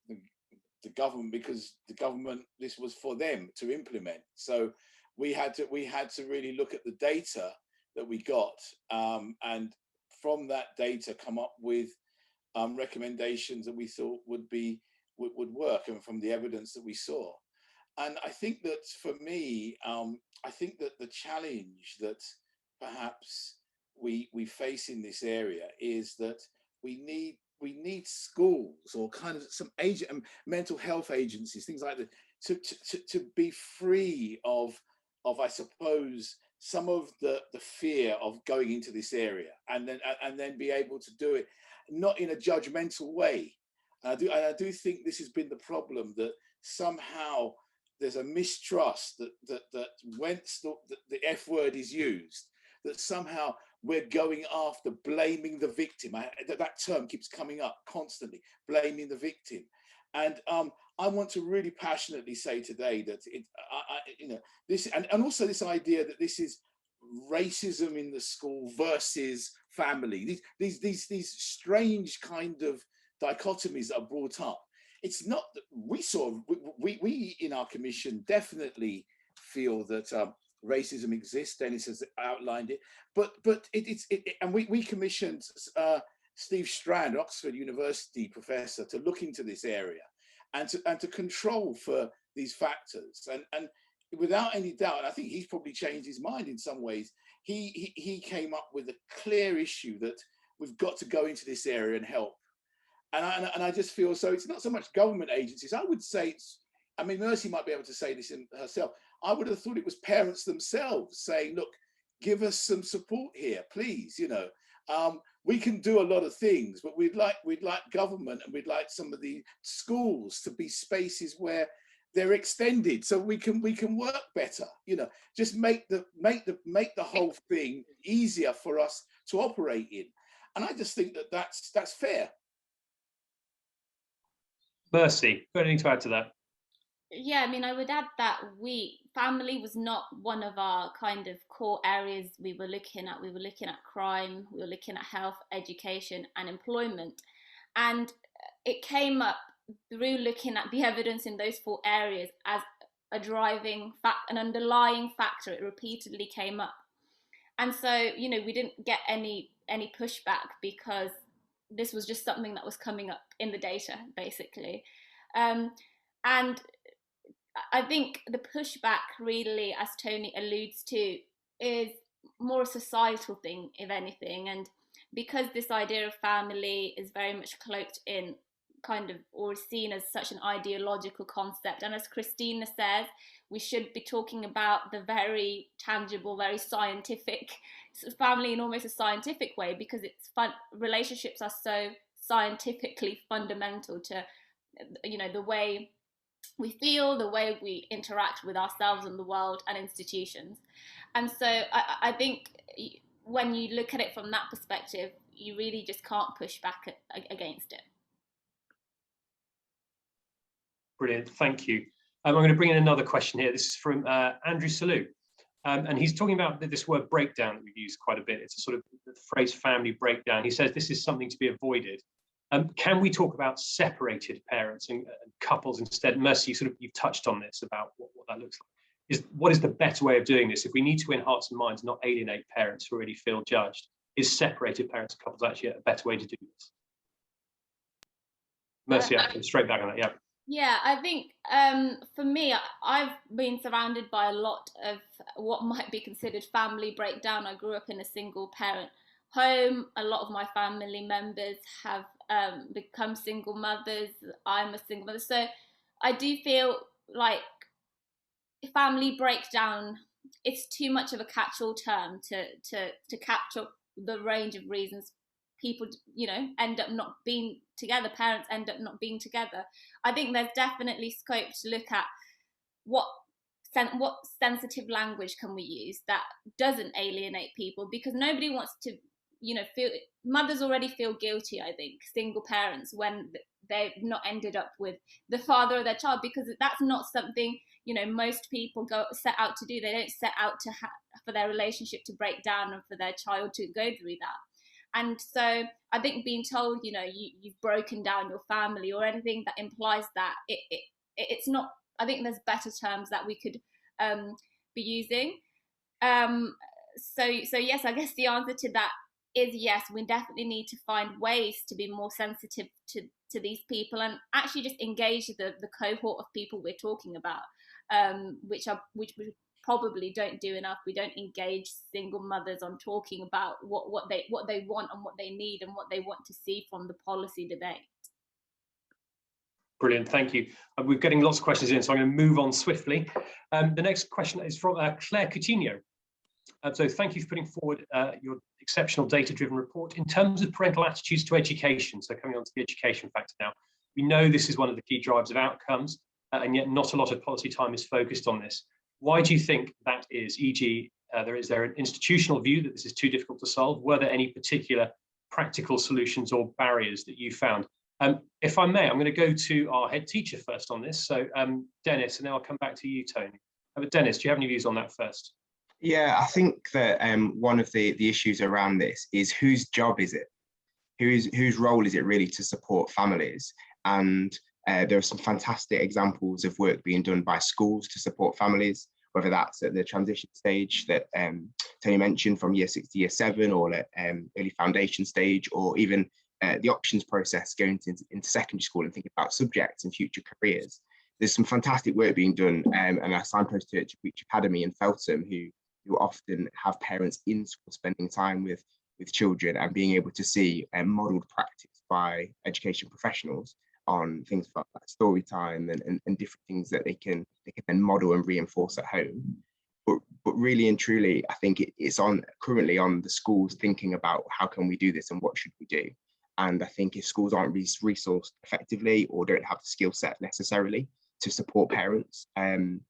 the government, because the government, this was for them to implement. So we had to really look at the data that we got, and from that data come up with recommendations that we thought would work, and from the evidence that we saw. And I think that for me, I think that the challenge that perhaps we face in this area is that we need schools or kind of some mental health agencies, things like that, to be free of I suppose some of the fear of going into this area, and then be able to do it not in a judgmental way. And I do think this has been the problem, that somehow there's a mistrust that once the F word is used, that somehow we're going after blaming the victim. That term keeps coming up constantly, blaming the victim. And I want to really passionately say today that this, and also this idea that this is racism in the school versus family. These strange kind of dichotomies that are brought up. It's not that we in our Commission definitely feel that racism exists. Dennis has outlined it, but and we commissioned Steve Strand, Oxford University professor, to look into this area and to control for these factors. And without any doubt, I think he's probably changed his mind in some ways. He came up with a clear issue that we've got to go into this area and help. And I just feel, so it's not so much government agencies. I would say I mean, Mercy might be able to say this herself. I would have thought it was parents themselves saying, look, give us some support here, please. We can do a lot of things, but we'd like government, and we'd like some of the schools to be spaces where they're extended so we can work better. You know, just make the whole thing easier for us to operate in. And I just think that that's fair. Mercy, got anything to add to that? Yeah, I mean, I would add that family was not one of our kind of core areas we were looking at. We were looking at crime, we were looking at health, education, and employment. And it came up through looking at the evidence in those 4 areas as a driving fact, an underlying factor. It repeatedly came up. And so, you know, we didn't get any pushback because this was just something that was coming up in the data, basically. And I think the pushback really, as Tony alludes to, is more a societal thing, if anything. And because this idea of family is very much cloaked in kind of, or seen as such an ideological concept, and as Christina says, we should be talking about the very tangible, very scientific family in almost a scientific way, because it's relationships are so scientifically fundamental to, you know, the way we feel, the way we interact with ourselves and the world and institutions. And so I think when you look at it from that perspective, you really just can't push back against it. Brilliant, thank you. I'm going to bring in another question here. This is from Andrew Salou. And he's talking about this word breakdown that we've used quite a bit. It's a sort of the phrase family breakdown. He says this is something to be avoided. Can we talk about separated parents and couples instead? Mercy, you've touched on this about what that looks like. What is the better way of doing this? If we need to win hearts and minds, not alienate parents who already feel judged, is separated parents and couples actually a better way to do this? Mercy, I'll come straight back on that, yeah. Yeah, I think for me, I've been surrounded by a lot of what might be considered family breakdown. I grew up in a single parent home. A lot of my family members have become single mothers. I'm a single mother. So I do feel like family breakdown, it's too much of a catch-all term to capture the range of reasons people, you know, end up not being together, parents end up not being together. I think there's definitely scope to look at what sensitive language can we use that doesn't alienate people, because nobody wants to, you know, mothers already feel guilty, I think, single parents, when they've not ended up with the father of their child, because that's not something, you know, most people set out to do. They don't set out to for their relationship to break down and for their child to go through that. And so I think being told, you know, you've broken down your family or anything that implies that, it's not, I think there's better terms that we could be using. So yes, I guess the answer to that is yes, we definitely need to find ways to be more sensitive to these people and actually just engage the cohort of people we're talking about, which we probably don't do enough. We don't engage single mothers on talking about what they want and what they need and what they want to see from the policy debate. Brilliant, thank you. We're getting lots of questions in, so I'm going to move on swiftly. The next question is from Claire Coutinho. So thank you for putting forward your exceptional data-driven report. In terms of parental attitudes to education, so coming on to the education factor now, we know this is one of the key drivers of outcomes, and yet not a lot of policy time is focused on this. Why do you think that is? E.g., is there an institutional view that this is too difficult to solve? Were there any particular practical solutions or barriers that you found? If I may, I'm going to go to our head teacher first on this. So Dennis, and then I'll come back to you, Tony. But Dennis, do you have any views on that first? Yeah, I think that one of the issues around this is whose job is it? Whose role is it really to support families? And there are some fantastic examples of work being done by schools to support families, whether that's at the transition stage that Tony mentioned from year 6 to year 7, or at early foundation stage, or even the options process going into secondary school and thinking about subjects and future careers. There's some fantastic work being done, and I signpost to Reach Academy in Feltham, who often have parents in school spending time with children and being able to see modelled practice by education professionals on things like story time and different things that they can then model and reinforce at home. But really and truly, I think it's currently on the schools thinking about how can we do this and what should we do. And I think if schools aren't resourced effectively or don't have the skill set necessarily to support parents, then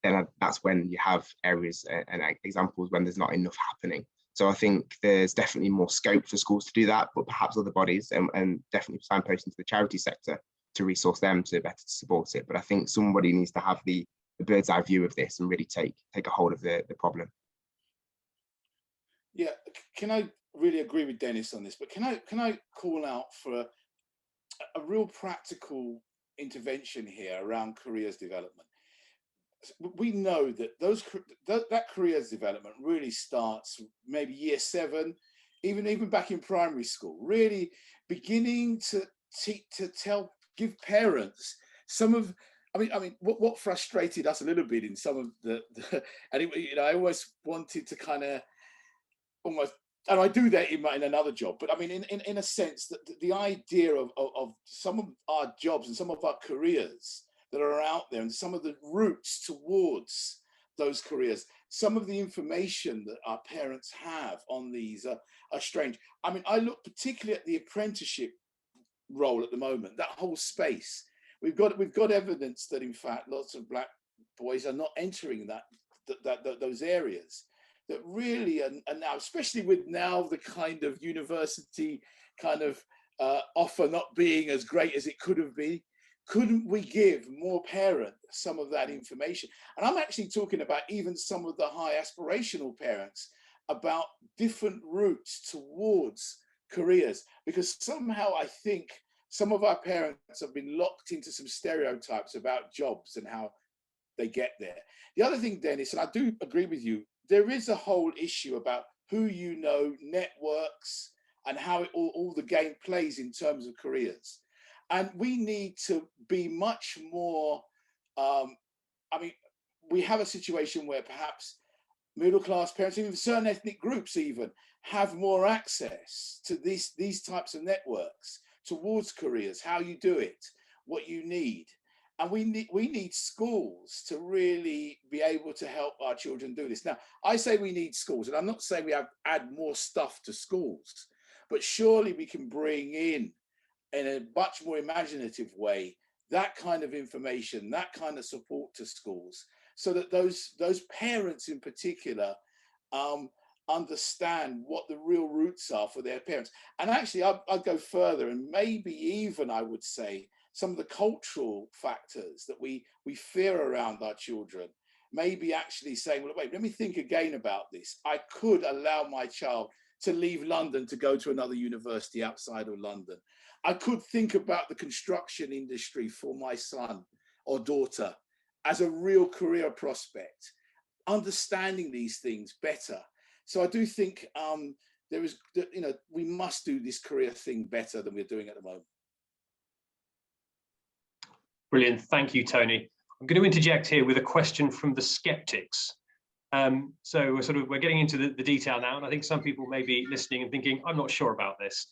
that's when you have areas and examples when there's not enough happening. So I think there's definitely more scope for schools to do that, but perhaps other bodies and definitely signposting to the charity sector to resource them to better support it. But I think somebody needs to have the bird's eye view of this and really take a hold of the problem. Yeah, can I really agree with Dennis on this? But can I call out for a real practical intervention here around careers development? We know that that careers development really starts maybe year 7, even back in primary school, really beginning to give parents some of, I mean, what frustrated us a little bit in some of and I always wanted to kind of almost, and I do that in another job, but I mean, in a sense that the idea of some of our jobs and some of our careers that are out there and some of the routes towards those careers, some of the information that our parents have on these are strange. I mean, I look particularly at the apprenticeship role at the moment, that whole space. We've got evidence that in fact lots of black boys are not entering those areas that really are now, especially with now the kind of university kind of offer not being as great as it could have been. Couldn't we give more parents some of that information? And I'm actually talking about even some of the high aspirational parents about different routes towards careers, because somehow I think some of our parents have been locked into some stereotypes about jobs and how they get there. The other thing, Dennis, and I do agree with you, there is a whole issue about who you know, networks, and how all the game plays in terms of careers. And we need to be much more, I mean, we have a situation where perhaps middle-class parents, even certain ethnic groups even, have more access to these types of networks towards careers, how you do it, what you need. And we need schools to really be able to help our children do this. Now, I say we need schools, and I'm not saying we have to add more stuff to schools, but surely we can bring in a much more imaginative way, that kind of information, that kind of support to schools, so that those parents in particular understand what the real roots are for their parents. And actually, I'd go further, and maybe even I would say some of the cultural factors that we fear around our children, maybe actually saying, well, wait, let me think again about this. I could allow my child to leave London to go to another university outside of London. I could think about the construction industry for my son or daughter as a real career prospect, understanding these things better. So I do think we must do this career thing better than we're doing at the moment. Brilliant, thank you, Tony. I'm going to interject here with a question from the skeptics. So we're getting into the detail now, and I think some people may be listening and thinking, I'm not sure about this.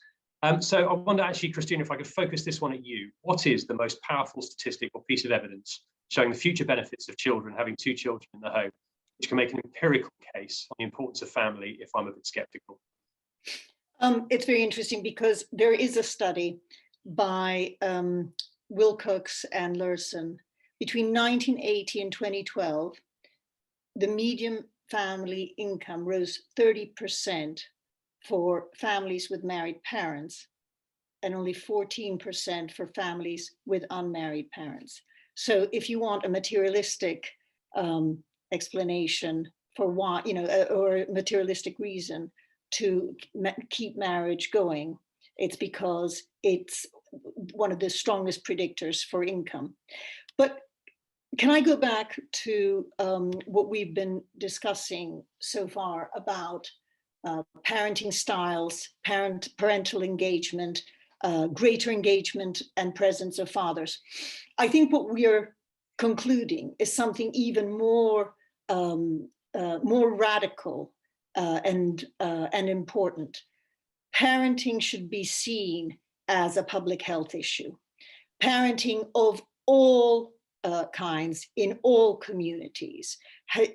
So I wonder actually, Christina, if I could focus this one at you. What is the most powerful statistic or piece of evidence showing the future benefits of children having 2 children in the home, which can make an empirical case on the importance of family if I'm a bit skeptical? It's very interesting because there is a study by Wilcox and Lurson. Between 1980 and 2012, the median family income rose 30% for families with married parents and only 14% for families with unmarried parents. So if you want a materialistic explanation for why, or a materialistic reason to keep marriage going, it's because it's one of the strongest predictors for income. But can I go back to what we've been discussing so far about parenting styles, parental engagement, greater engagement and presence of fathers? I think what we are concluding is something even more radical and important. Parenting should be seen as a public health issue. Parenting of all kinds in all communities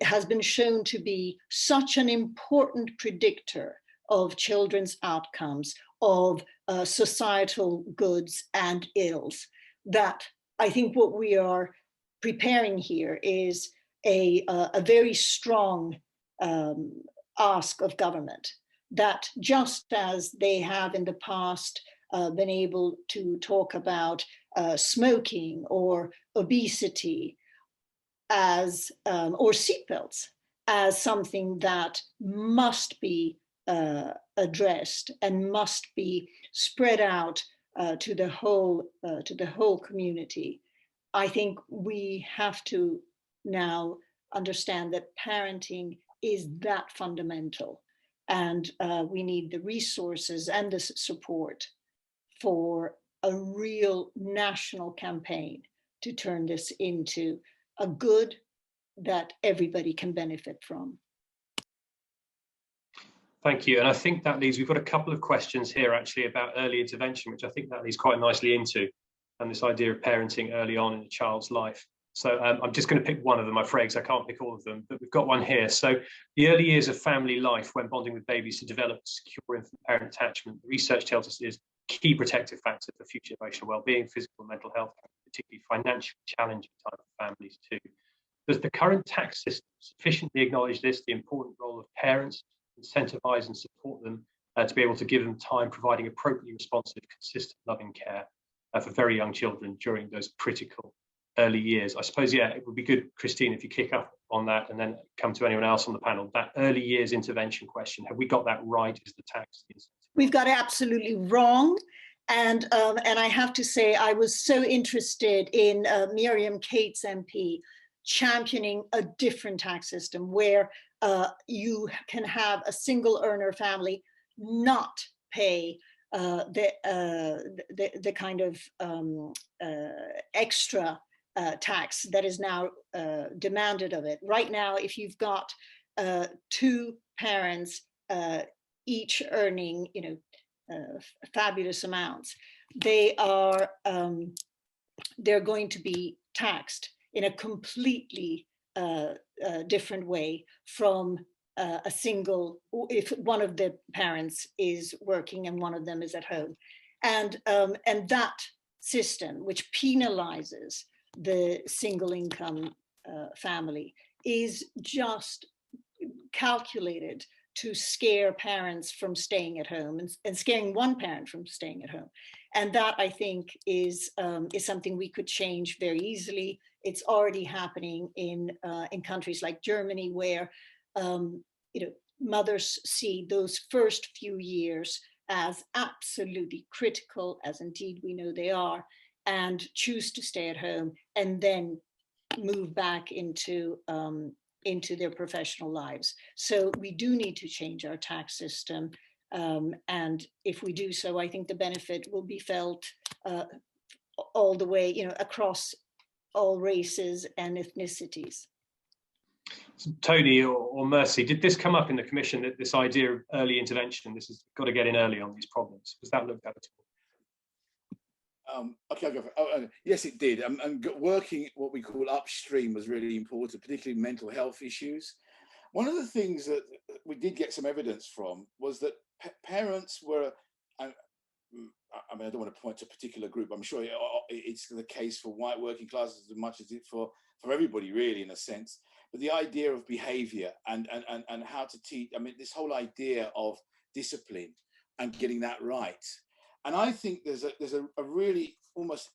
has been shown to be such an important predictor of children's outcomes, of societal goods and ills, that I think what we are preparing here is a very strong ask of government, that just as they have in the past been able to talk about smoking or obesity as or seatbelts as something that must be addressed and must be spread out to the whole community. I think we have to now understand that parenting is that fundamental, and we need the resources and the support for a real national campaign to turn this into a good that everybody can benefit from. Thank you. And I think that leads, we've got a couple of questions here actually about early intervention, which I think that leads quite nicely into, and this idea of parenting early on in a child's life. So I'm just going to pick one of them, I'm afraid, because I can't pick all of them, but we've got one here. So the early years of family life when bonding with babies to develop secure infant-parent attachment, the research tells us is key protective factor for future emotional well-being, physical and mental health, particularly financially challenging time for families too. Does the current tax system sufficiently acknowledge this, the important role of parents, incentivize and support them to be able to give them time, providing appropriately responsive, consistent, loving care for very young children during those critical early years? I suppose, yeah, it would be good, Christine, if you kick up on that and then come to anyone else on the panel. That early years intervention question, have we got that right? Is the tax incentive? We've got it absolutely wrong. And I have to say, I was so interested in Miriam Cates MP championing a different tax system where you can have a single earner family not pay the kind of extra tax that is now demanded of it. Right now, if you've got two parents each earning, fabulous amounts, they're going to be taxed in a completely different way from a single, if one of the parents is working and one of them is at home. And that system, which penalizes the single income family, is just calculated to scare parents from staying at home and scaring one parent from staying at home. And that, I think, is something we could change very easily. It's already happening in countries like Germany, where mothers see those first few years as absolutely critical, as indeed we know they are, and choose to stay at home and then move back into their professional lives. So we do need to change our tax system. And if we do so, I think the benefit will be felt all the way, across all races and ethnicities. Tony or Mercy, did this come up in the Commission, that this idea of early intervention, this has got to get in early on these problems? Was that looked at all? Okay, I'll go for it. Yes, it did. And working what we call upstream was really important, particularly mental health issues. One of the things that we did get some evidence from was that parents were, I don't want to point to a particular group. I'm sure it's the case for white working classes as much as it for everybody, really, in a sense. But the idea of behavior and how to teach, this whole idea of discipline and getting that right. And I think there's a really almost,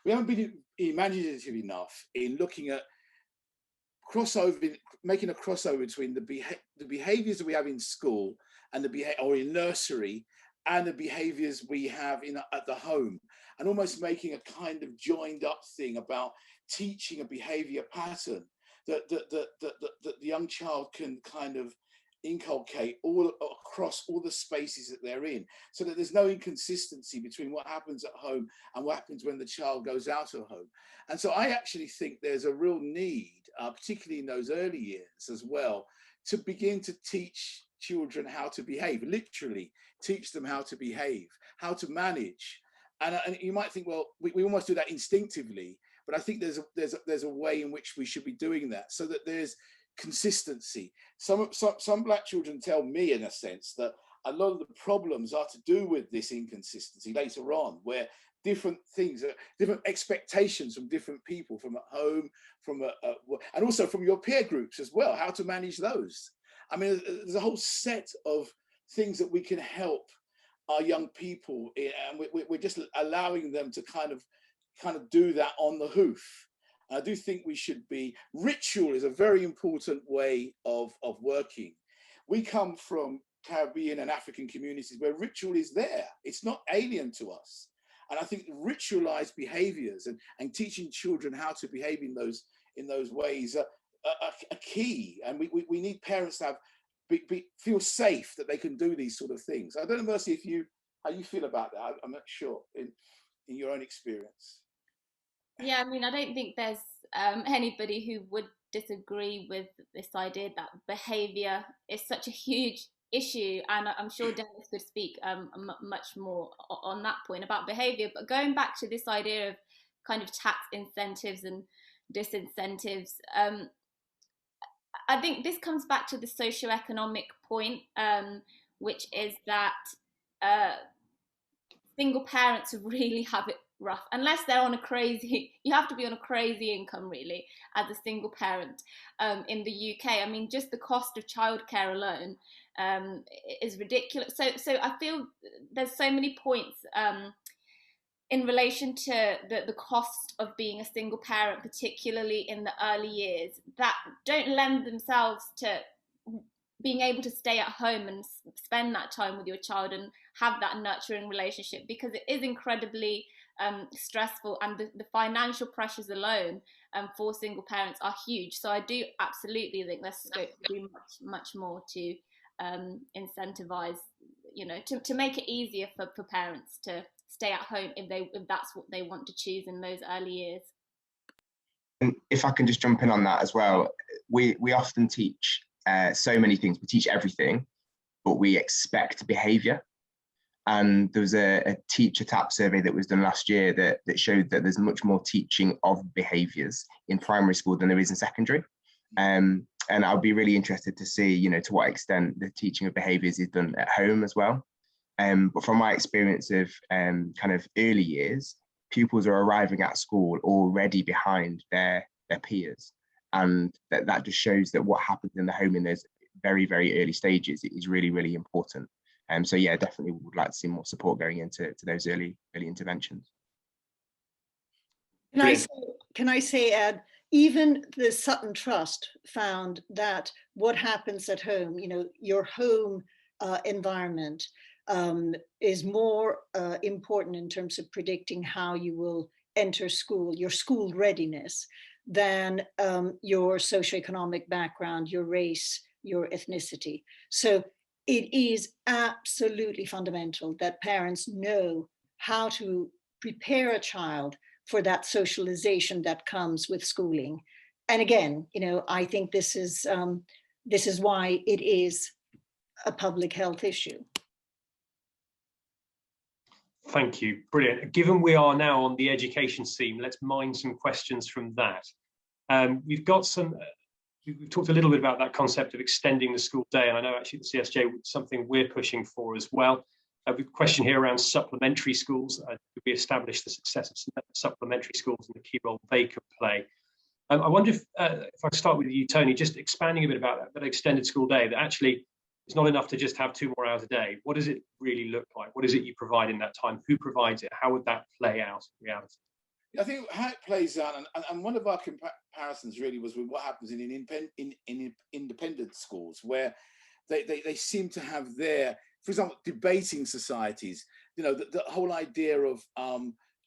we haven't been imaginative enough in looking at making a crossover between the behaviors that we have in school and or in nursery, and the behaviors we have at the home, and almost making a kind of joined up thing about teaching a behavior pattern that the young child can kind of inculcate all across all the spaces that they're in, so that there's no inconsistency between what happens at home and what happens when the child goes out of home. And so I actually think there's a real need, particularly in those early years as well, to begin to teach children how to behave, literally teach them how to behave, how to manage. And you might think, well, we almost do that instinctively, but I think there's a way in which we should be doing that, so that there's consistency. Some Black children tell me, in a sense, that a lot of the problems are to do with this inconsistency later on, where different things, different expectations from different people, from at home, and also from your peer groups as well, how to manage those. I mean, there's a whole set of things that we can help our young people in, and we're just allowing them to kind of do that on the hoof. I do think we should be, ritual is a very important way of working. We come from Caribbean and African communities where ritual is there. It's not alien to us. And I think ritualized behaviors and teaching children how to behave in those ways are key. And we need parents to feel safe that they can do these sort of things. I don't know, Mercy, how you feel about that. I'm not sure in your own experience. Yeah, I mean, I don't think there's anybody who would disagree with this idea that behaviour is such a huge issue, and I'm sure Dennis could speak much more on that point about behaviour. But going back to this idea of kind of tax incentives and disincentives, I think this comes back to the socioeconomic point, which is that single parents really have it rough, unless they're on you have to be on a crazy income really as a single parent in the UK. I mean, just the cost of childcare alone is ridiculous. So I feel there's so many points in relation to the cost of being a single parent, particularly in the early years, that don't lend themselves to being able to stay at home and spend that time with your child and have that nurturing relationship, because it is incredibly stressful, and the financial pressures alone for single parents are huge. So I do absolutely think there's scope to do much more to incentivize, to make it easier for parents to stay at home if that's what they want to choose in those early years. And if I can just jump in on that as well, we often teach so many things. We teach everything, but we expect behaviour. And there was a teacher tap survey that was done last year that showed that there's much more teaching of behaviours in primary school than there is in secondary. And I'll be really interested to see, to what extent the teaching of behaviours is done at home as well. But from my experience of kind of early years, pupils are arriving at school already behind their peers. And that just shows that what happens in the home in those very, very early stages is really, really important. So yeah, definitely would like to see more support going into those early interventions. Can I say, Ed, even the Sutton Trust found that what happens at home, your home environment is more important in terms of predicting how you will enter school, your school readiness, than your socioeconomic background, your race, your ethnicity. So it is absolutely fundamental that parents know how to prepare a child for that socialization that comes with schooling. And again, I think this is why it is a public health issue. Thank you, brilliant. Given we are now on the education theme, let's mine some questions from that. We've talked a little bit about that concept of extending the school day, and I know actually the CSJ is something we're pushing for as well. We've a question here around supplementary schools. We established the successive supplementary schools and the key role they could play. I wonder if I start with you, Tony, just expanding a bit about that extended school day, that actually it's not enough to just have 2 more hours a day. What does it really look like? What is it you provide in that time? Who provides it? How would that play out in reality? I think how it plays out, and one of our comparisons really was with what happens in independent schools, where they seem to have their, for example, debating societies. The whole idea of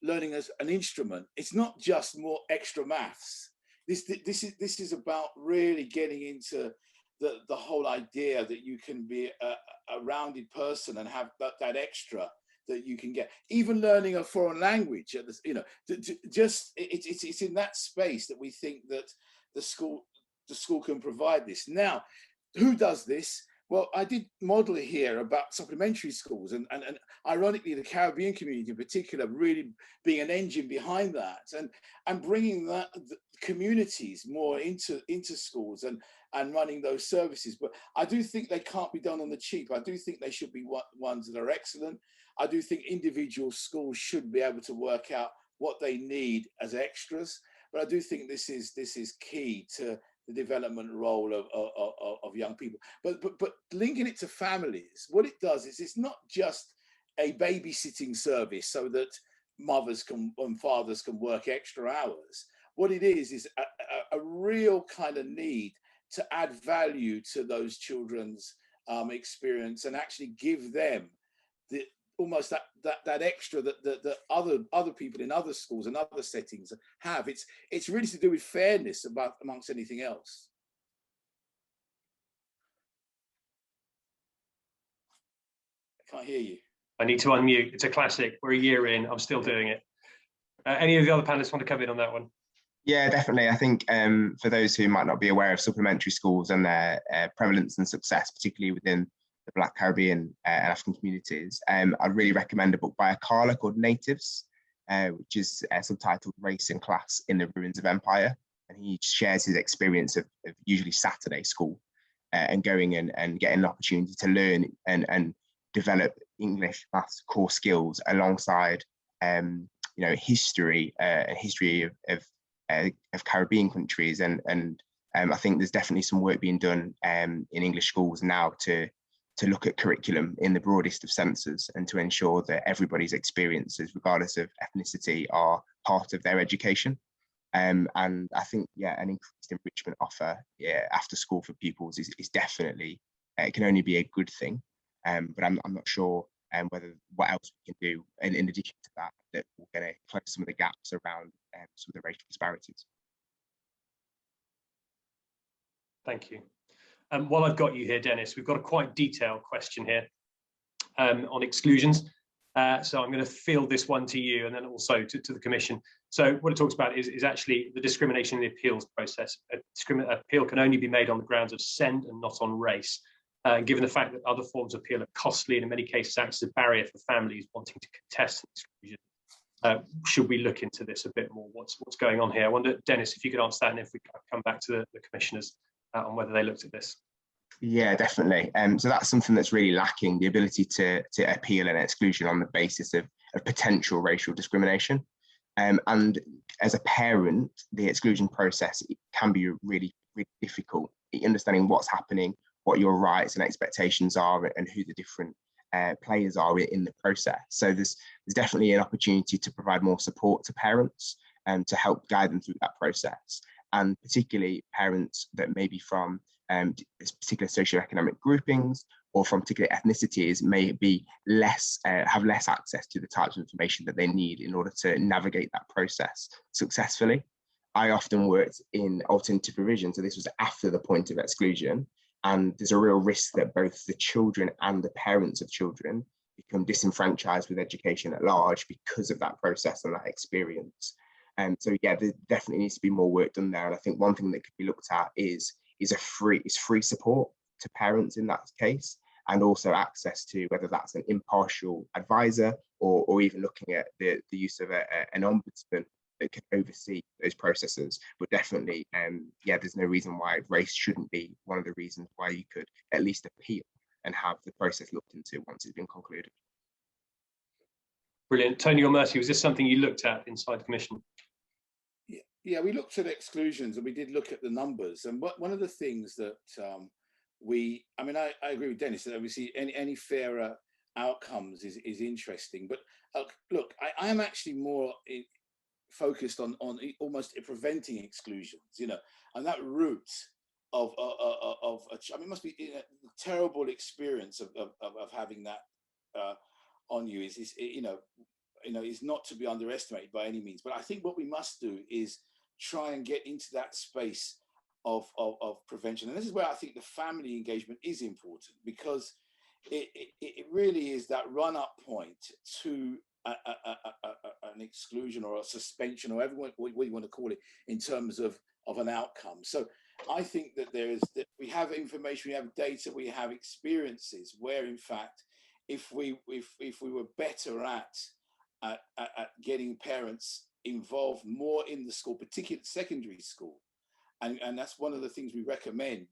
learning as an instrument. It's not just more extra maths. This is about really getting into the whole idea that you can be a rounded person and have that extra that you can get. Even learning a foreign language, it's in that space that we think that the school can provide this. Now, who does this? Well, I did model here about supplementary schools, and ironically, the Caribbean community in particular really being an engine behind that, and bringing the communities more into schools, and and running those services. But I do think they can't be done on the cheap. I do think they should be ones that are excellent. I do think individual schools should be able to work out what they need as extras. But I do think this is key to the development role of young people. But linking it to families, what it does is it's not just a babysitting service so that mothers and fathers can work extra hours. What it is a real kind of need to add value to those children's experience and actually give them the almost that extra that other people in other schools and other settings have. It's really to do with fairness amongst anything else. I can't hear you. I need to unmute. It's a classic. We're a year in. I'm still doing it. Any of the other panelists want to come in on that one? Yeah, definitely. I think for those who might not be aware of supplementary schools and their prevalence and success, particularly within the Black, Caribbean and African communities, I'd really recommend a book by a Carla called Natives, which is subtitled Race and Class in the Ruins of Empire. And he shares his experience of usually Saturday school and going and getting an opportunity to learn and develop English, maths, core skills alongside history of Caribbean countries. And I think there's definitely some work being done in English schools now to look at curriculum in the broadest of senses and to ensure that everybody's experiences, regardless of ethnicity, are part of their education. And I think, an increased enrichment offer after school for pupils is definitely, it can only be a good thing. But I'm not sure whether what else we can do in addition to that we're going to close some of the gaps around some of the racial disparities. Thank you. While I've got you here, Dennis, we've got a quite detailed question here on exclusions. So I'm going to field this one to you and then also to the Commission. So what it talks about is actually the discrimination in the appeals process. Appeal can only be made on the grounds of send and not on race. Given the fact that other forms of appeal are costly and in many cases acts as a barrier for families wanting to contest an exclusion, should we look into this a bit more? What's going on here? I wonder, Dennis, if you could answer that and if we come back to the commissioners on whether they looked at this. Yeah, definitely. So that's something that's really lacking, the ability to appeal an exclusion on the basis of potential racial discrimination. And as a parent, the exclusion process can be really, really difficult, understanding what's happening, what your rights and expectations are, and who the different players are in the process. So there's definitely an opportunity to provide more support to parents and to help guide them through that process. And particularly parents that may be from particular socioeconomic groupings or from particular ethnicities may be have less access to the types of information that they need in order to navigate that process successfully. I often worked in alternative provision, so this was after the point of exclusion, and there's a real risk that both the children and the parents of children become disenfranchised with education at large because of that process and that experience. So yeah, there definitely needs to be more work done there. And I think one thing that could be looked at is free support to parents in that case, and also access to whether that's an impartial advisor or even looking at the use of an ombudsman that can oversee those processes. But definitely, there's no reason why race shouldn't be one of the reasons why you could at least appeal and have the process looked into once it's been concluded. Brilliant. Tony or Mercy, was this something you looked at inside the Commission? Yeah, we looked at exclusions and we did look at the numbers. And one of the things that I agree with Dennis that obviously any fairer outcomes is interesting. But look, I am actually more focused on almost preventing exclusions, and that route of it must be a terrible experience of having that on you is not to be underestimated by any means. But I think what we must do is try and get into that space of prevention. And this is where I think the family engagement is important, because it really is that run-up point to an exclusion or a suspension, or what you want to call it, in terms of an outcome. So I think that we have information, we have data, we have experiences where, in fact, if we were better at getting parents involved more in the school, particularly secondary school, And that's one of the things we recommend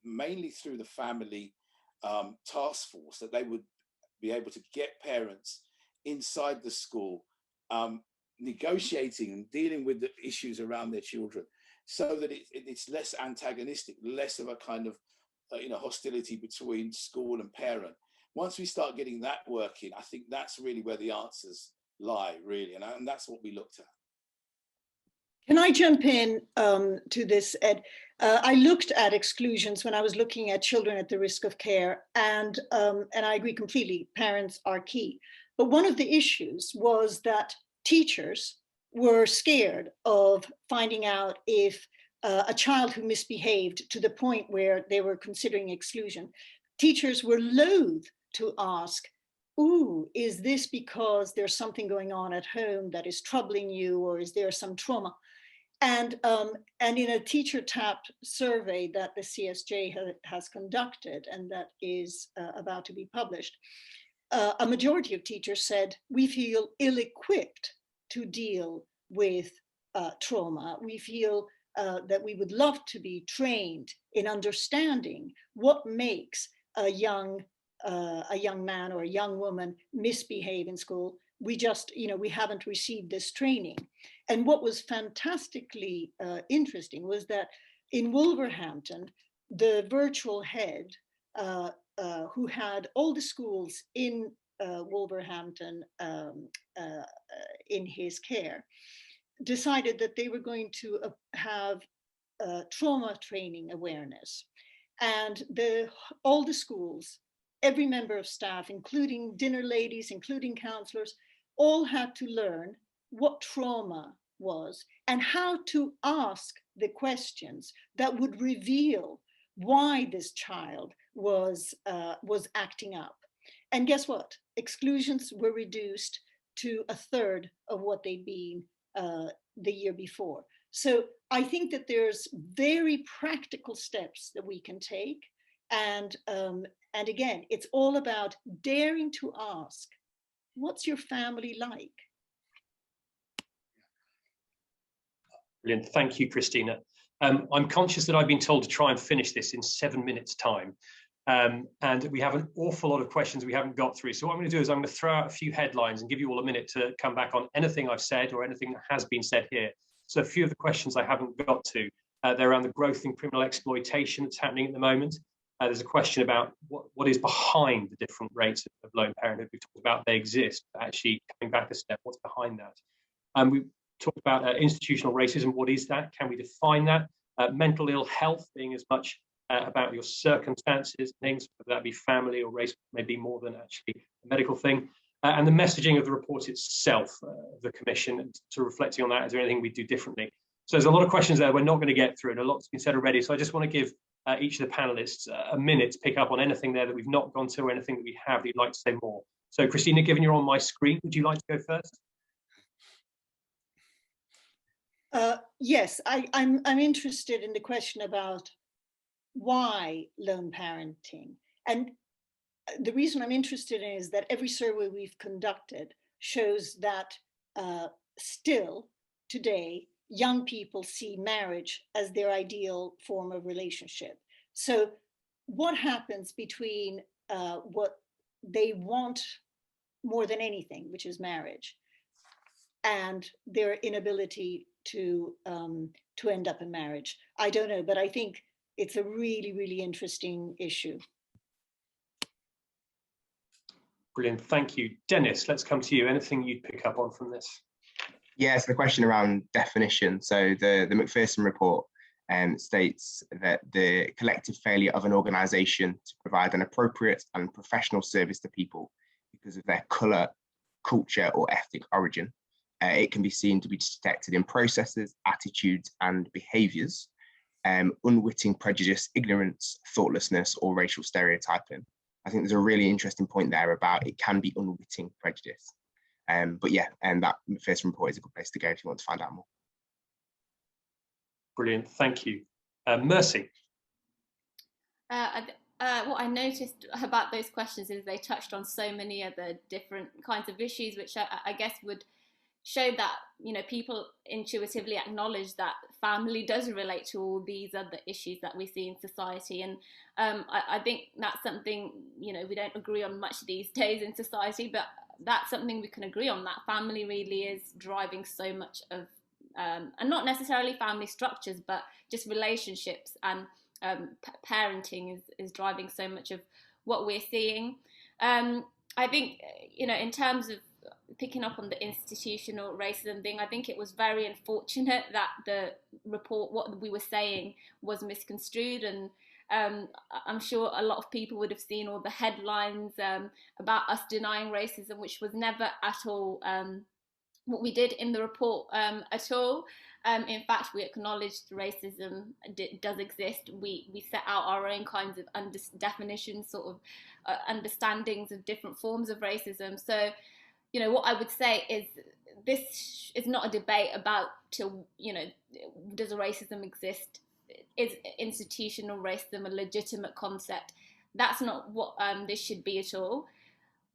mainly through the family task force, that they would be able to get parents inside the school, negotiating and dealing with the issues around their children, so that it's less antagonistic, less of a kind of hostility between school and parent. Once we start getting that working, I think that's really where the answers lie, really, and that's what we looked at. Can I jump in to this, Ed? I looked at exclusions when I was looking at children at the risk of care, and I agree completely, parents are key. But one of the issues was that teachers were scared of finding out if a child who misbehaved to the point where they were considering exclusion. Teachers were loath to ask, ooh, is this because there's something going on at home that is troubling you, or is there some trauma? And in a teacher tapped survey that the CSJ has conducted and that is about to be published, a majority of teachers said, we feel ill-equipped to deal with trauma. We feel that we would love to be trained in understanding what makes a young man or a young woman misbehave in school. We just, we haven't received this training. And what was fantastically interesting was that in Wolverhampton, the virtual head who had all the schools in Wolverhampton in his care, decided that they were going to have trauma training awareness. And all the schools, every member of staff, including dinner ladies, including counselors, all had to learn what trauma was and how to ask the questions that would reveal why this child was acting up. And guess what? Exclusions were reduced to a third of what they'd been the year before. So I think that there's very practical steps that we can take. And again, it's all about daring to ask, what's your family like? Brilliant. Thank you, Christina. I'm conscious that I've been told to try and finish this in 7 minutes' time. And we have an awful lot of questions we haven't got through. So what I'm going to do is I'm going to throw out a few headlines and give you all a minute to come back on anything I've said or anything that has been said here. So a few of the questions I haven't got to, they're around the growth in criminal exploitation that's happening at the moment. There's a question about what is behind the different rates of lone parenthood. We've talked about they exist, but actually coming back a step, what's behind that? We talked about institutional racism. What is that? Can we define that? Mental ill health being as much about your circumstances, things, whether that be family or race, maybe more than actually a medical thing. And the messaging of the report itself, the commission, and to reflecting on that, is there anything we do differently? So there's a lot of questions there we're not going to get through, and a lot's been said already. So I just want to give each of the panelists a minute to pick up on anything there that we've not gone to, or anything that we have that you'd like to say more. So Christina, given you're on my screen, would you like to go first? Yes, I'm interested in the question about why lone parenting. And the reason I'm interested in is that every survey we've conducted shows that still today, young people see marriage as their ideal form of relationship. So what happens between what they want more than anything, which is marriage, and their inability to end up in marriage? I don't know, but I think it's a really, really interesting issue. Brilliant, thank you. Dennis, let's come to you. Anything you'd pick up on from this? Yes, the question around definition. So the McPherson report states that the collective failure of an organisation to provide an appropriate and professional service to people because of their colour, culture or ethnic origin. It can be seen to be detected in processes, attitudes and behaviours, unwitting prejudice, ignorance, thoughtlessness or racial stereotyping. I think there's a really interesting point there about it can be unwitting prejudice. But yeah, and that first report is a good place to go if you want to find out more. Brilliant, thank you. Mercy. What I noticed about those questions is they touched on so many other different kinds of issues, which I guess would showed that, you know, people intuitively acknowledge that family does relate to all these other issues that we see in society. And I think that's something, you know, we don't agree on much these days in society, but that's something we can agree on, that family really is driving so much of, and not necessarily family structures, but just relationships, and parenting is driving so much of what we're seeing. I think, you know, in terms of picking up on the institutional racism thing, I think it was very unfortunate that the report, what we were saying, was misconstrued. And I'm sure a lot of people would have seen all the headlines about us denying racism, which was never at all what we did in the report at all. In fact, we acknowledged racism does exist. We set out our own kinds of definitions, sort of understandings of different forms of racism. So, you know, what I would say is this is not a debate about, you know, does racism exist? Is institutional racism a legitimate concept? That's not what this should be at all.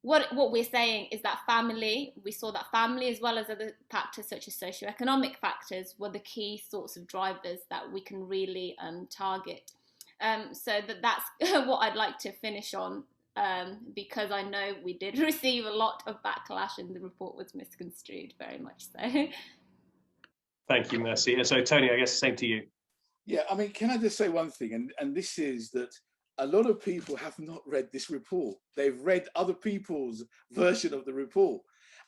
What we're saying is that family, we saw that family, as well as other factors such as socioeconomic factors, were the key sorts of drivers that we can really target. So that's what I'd like to finish on, because I know we did receive a lot of backlash and the report was misconstrued, very much so. Thank you, Mercy. So Tony, I guess same to you. Yeah, I mean, can I just say one thing? And this is that a lot of people have not read this report. They've read other people's version of the report.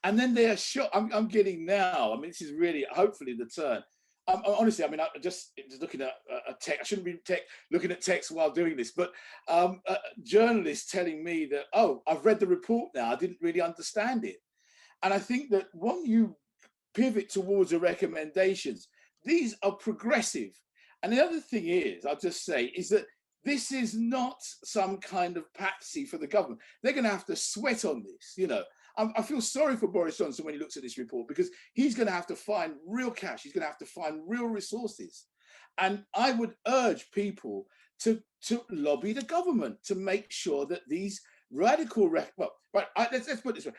And then they are shocked. I'm getting now, I mean, this is really, hopefully the turn. Honestly, I mean, I just looking at a text, I shouldn't be looking at text while doing this, but journalists telling me that, oh, I've read the report now, I didn't really understand it. And I think that when you pivot towards the recommendations, these are progressive. And the other thing is, I'll just say, is that this is not some kind of patsy for the government. They're going to have to sweat on this, you know. I feel sorry for Boris Johnson when he looks at this report, because he's going to have to find real cash. He's going to have to find real resources. And I would urge people to lobby the government to make sure that these radical, let's put it this way,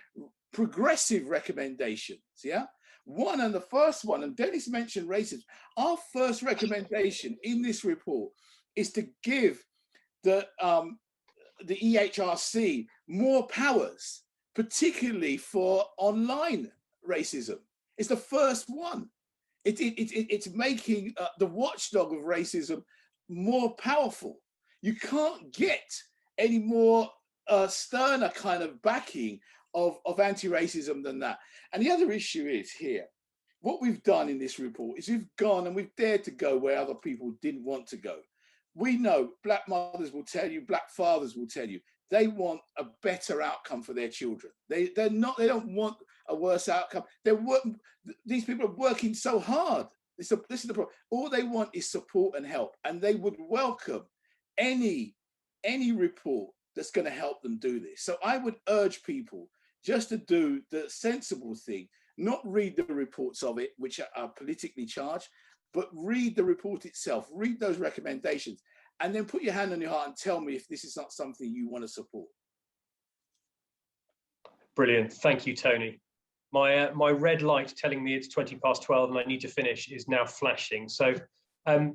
progressive recommendations, yeah? One, and the first one, and Dennis mentioned racism, our first recommendation in this report is to give the EHRC more powers, particularly for online racism. It's the first one. It's making the watchdog of racism more powerful. You can't get any more sterner kind of backing of anti-racism than that. And the other issue is here, what we've done in this report is we've gone and we've dared to go where other people didn't want to go. We know Black mothers will tell you, Black fathers will tell you, they want a better outcome for their children. They don't want a worse outcome. These people are working so hard. This is the problem. All they want is support and help, and they would welcome any report that's going to help them do this. So I would urge people just to do the sensible thing, not read the reports of it, which are politically charged, but read the report itself, read those recommendations, and then put your hand on your heart and tell me if this is not something you want to support. Brilliant. Thank you, Tony. My red light telling me it's 12:20 and I need to finish is now flashing. So I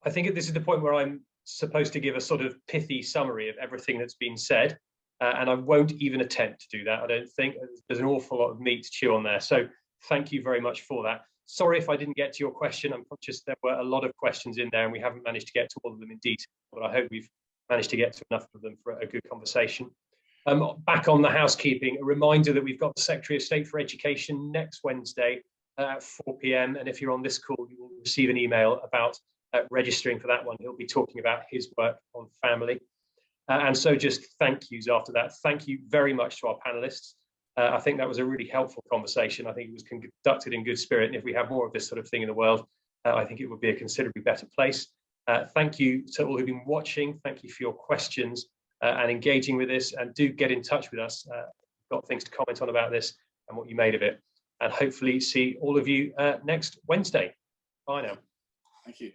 think this is the point where I'm supposed to give a sort of pithy summary of everything that's been said. And I won't even attempt to do that. I don't think there's an awful lot of meat to chew on there. So thank you very much for that. Sorry if I didn't get to your question. I'm conscious there were a lot of questions in there and we haven't managed to get to all of them in detail, but I hope we've managed to get to enough of them for a good conversation. Back on the housekeeping, a reminder that we've got the Secretary of State for Education next Wednesday at 4 p.m. And if you're on this call, you will receive an email about registering for that one. He'll be talking about his work on family. And so just thank yous after that. Thank you very much to our panelists. I think that was a really helpful conversation. I think it was conducted in good spirit. And if we have more of this sort of thing in the world, I think it would be a considerably better place. Thank you to all who've been watching. Thank you for your questions and engaging with this. And do get in touch with us. Got things to comment on about this and what you made of it. And hopefully see all of you next Wednesday. Bye now. Thank you.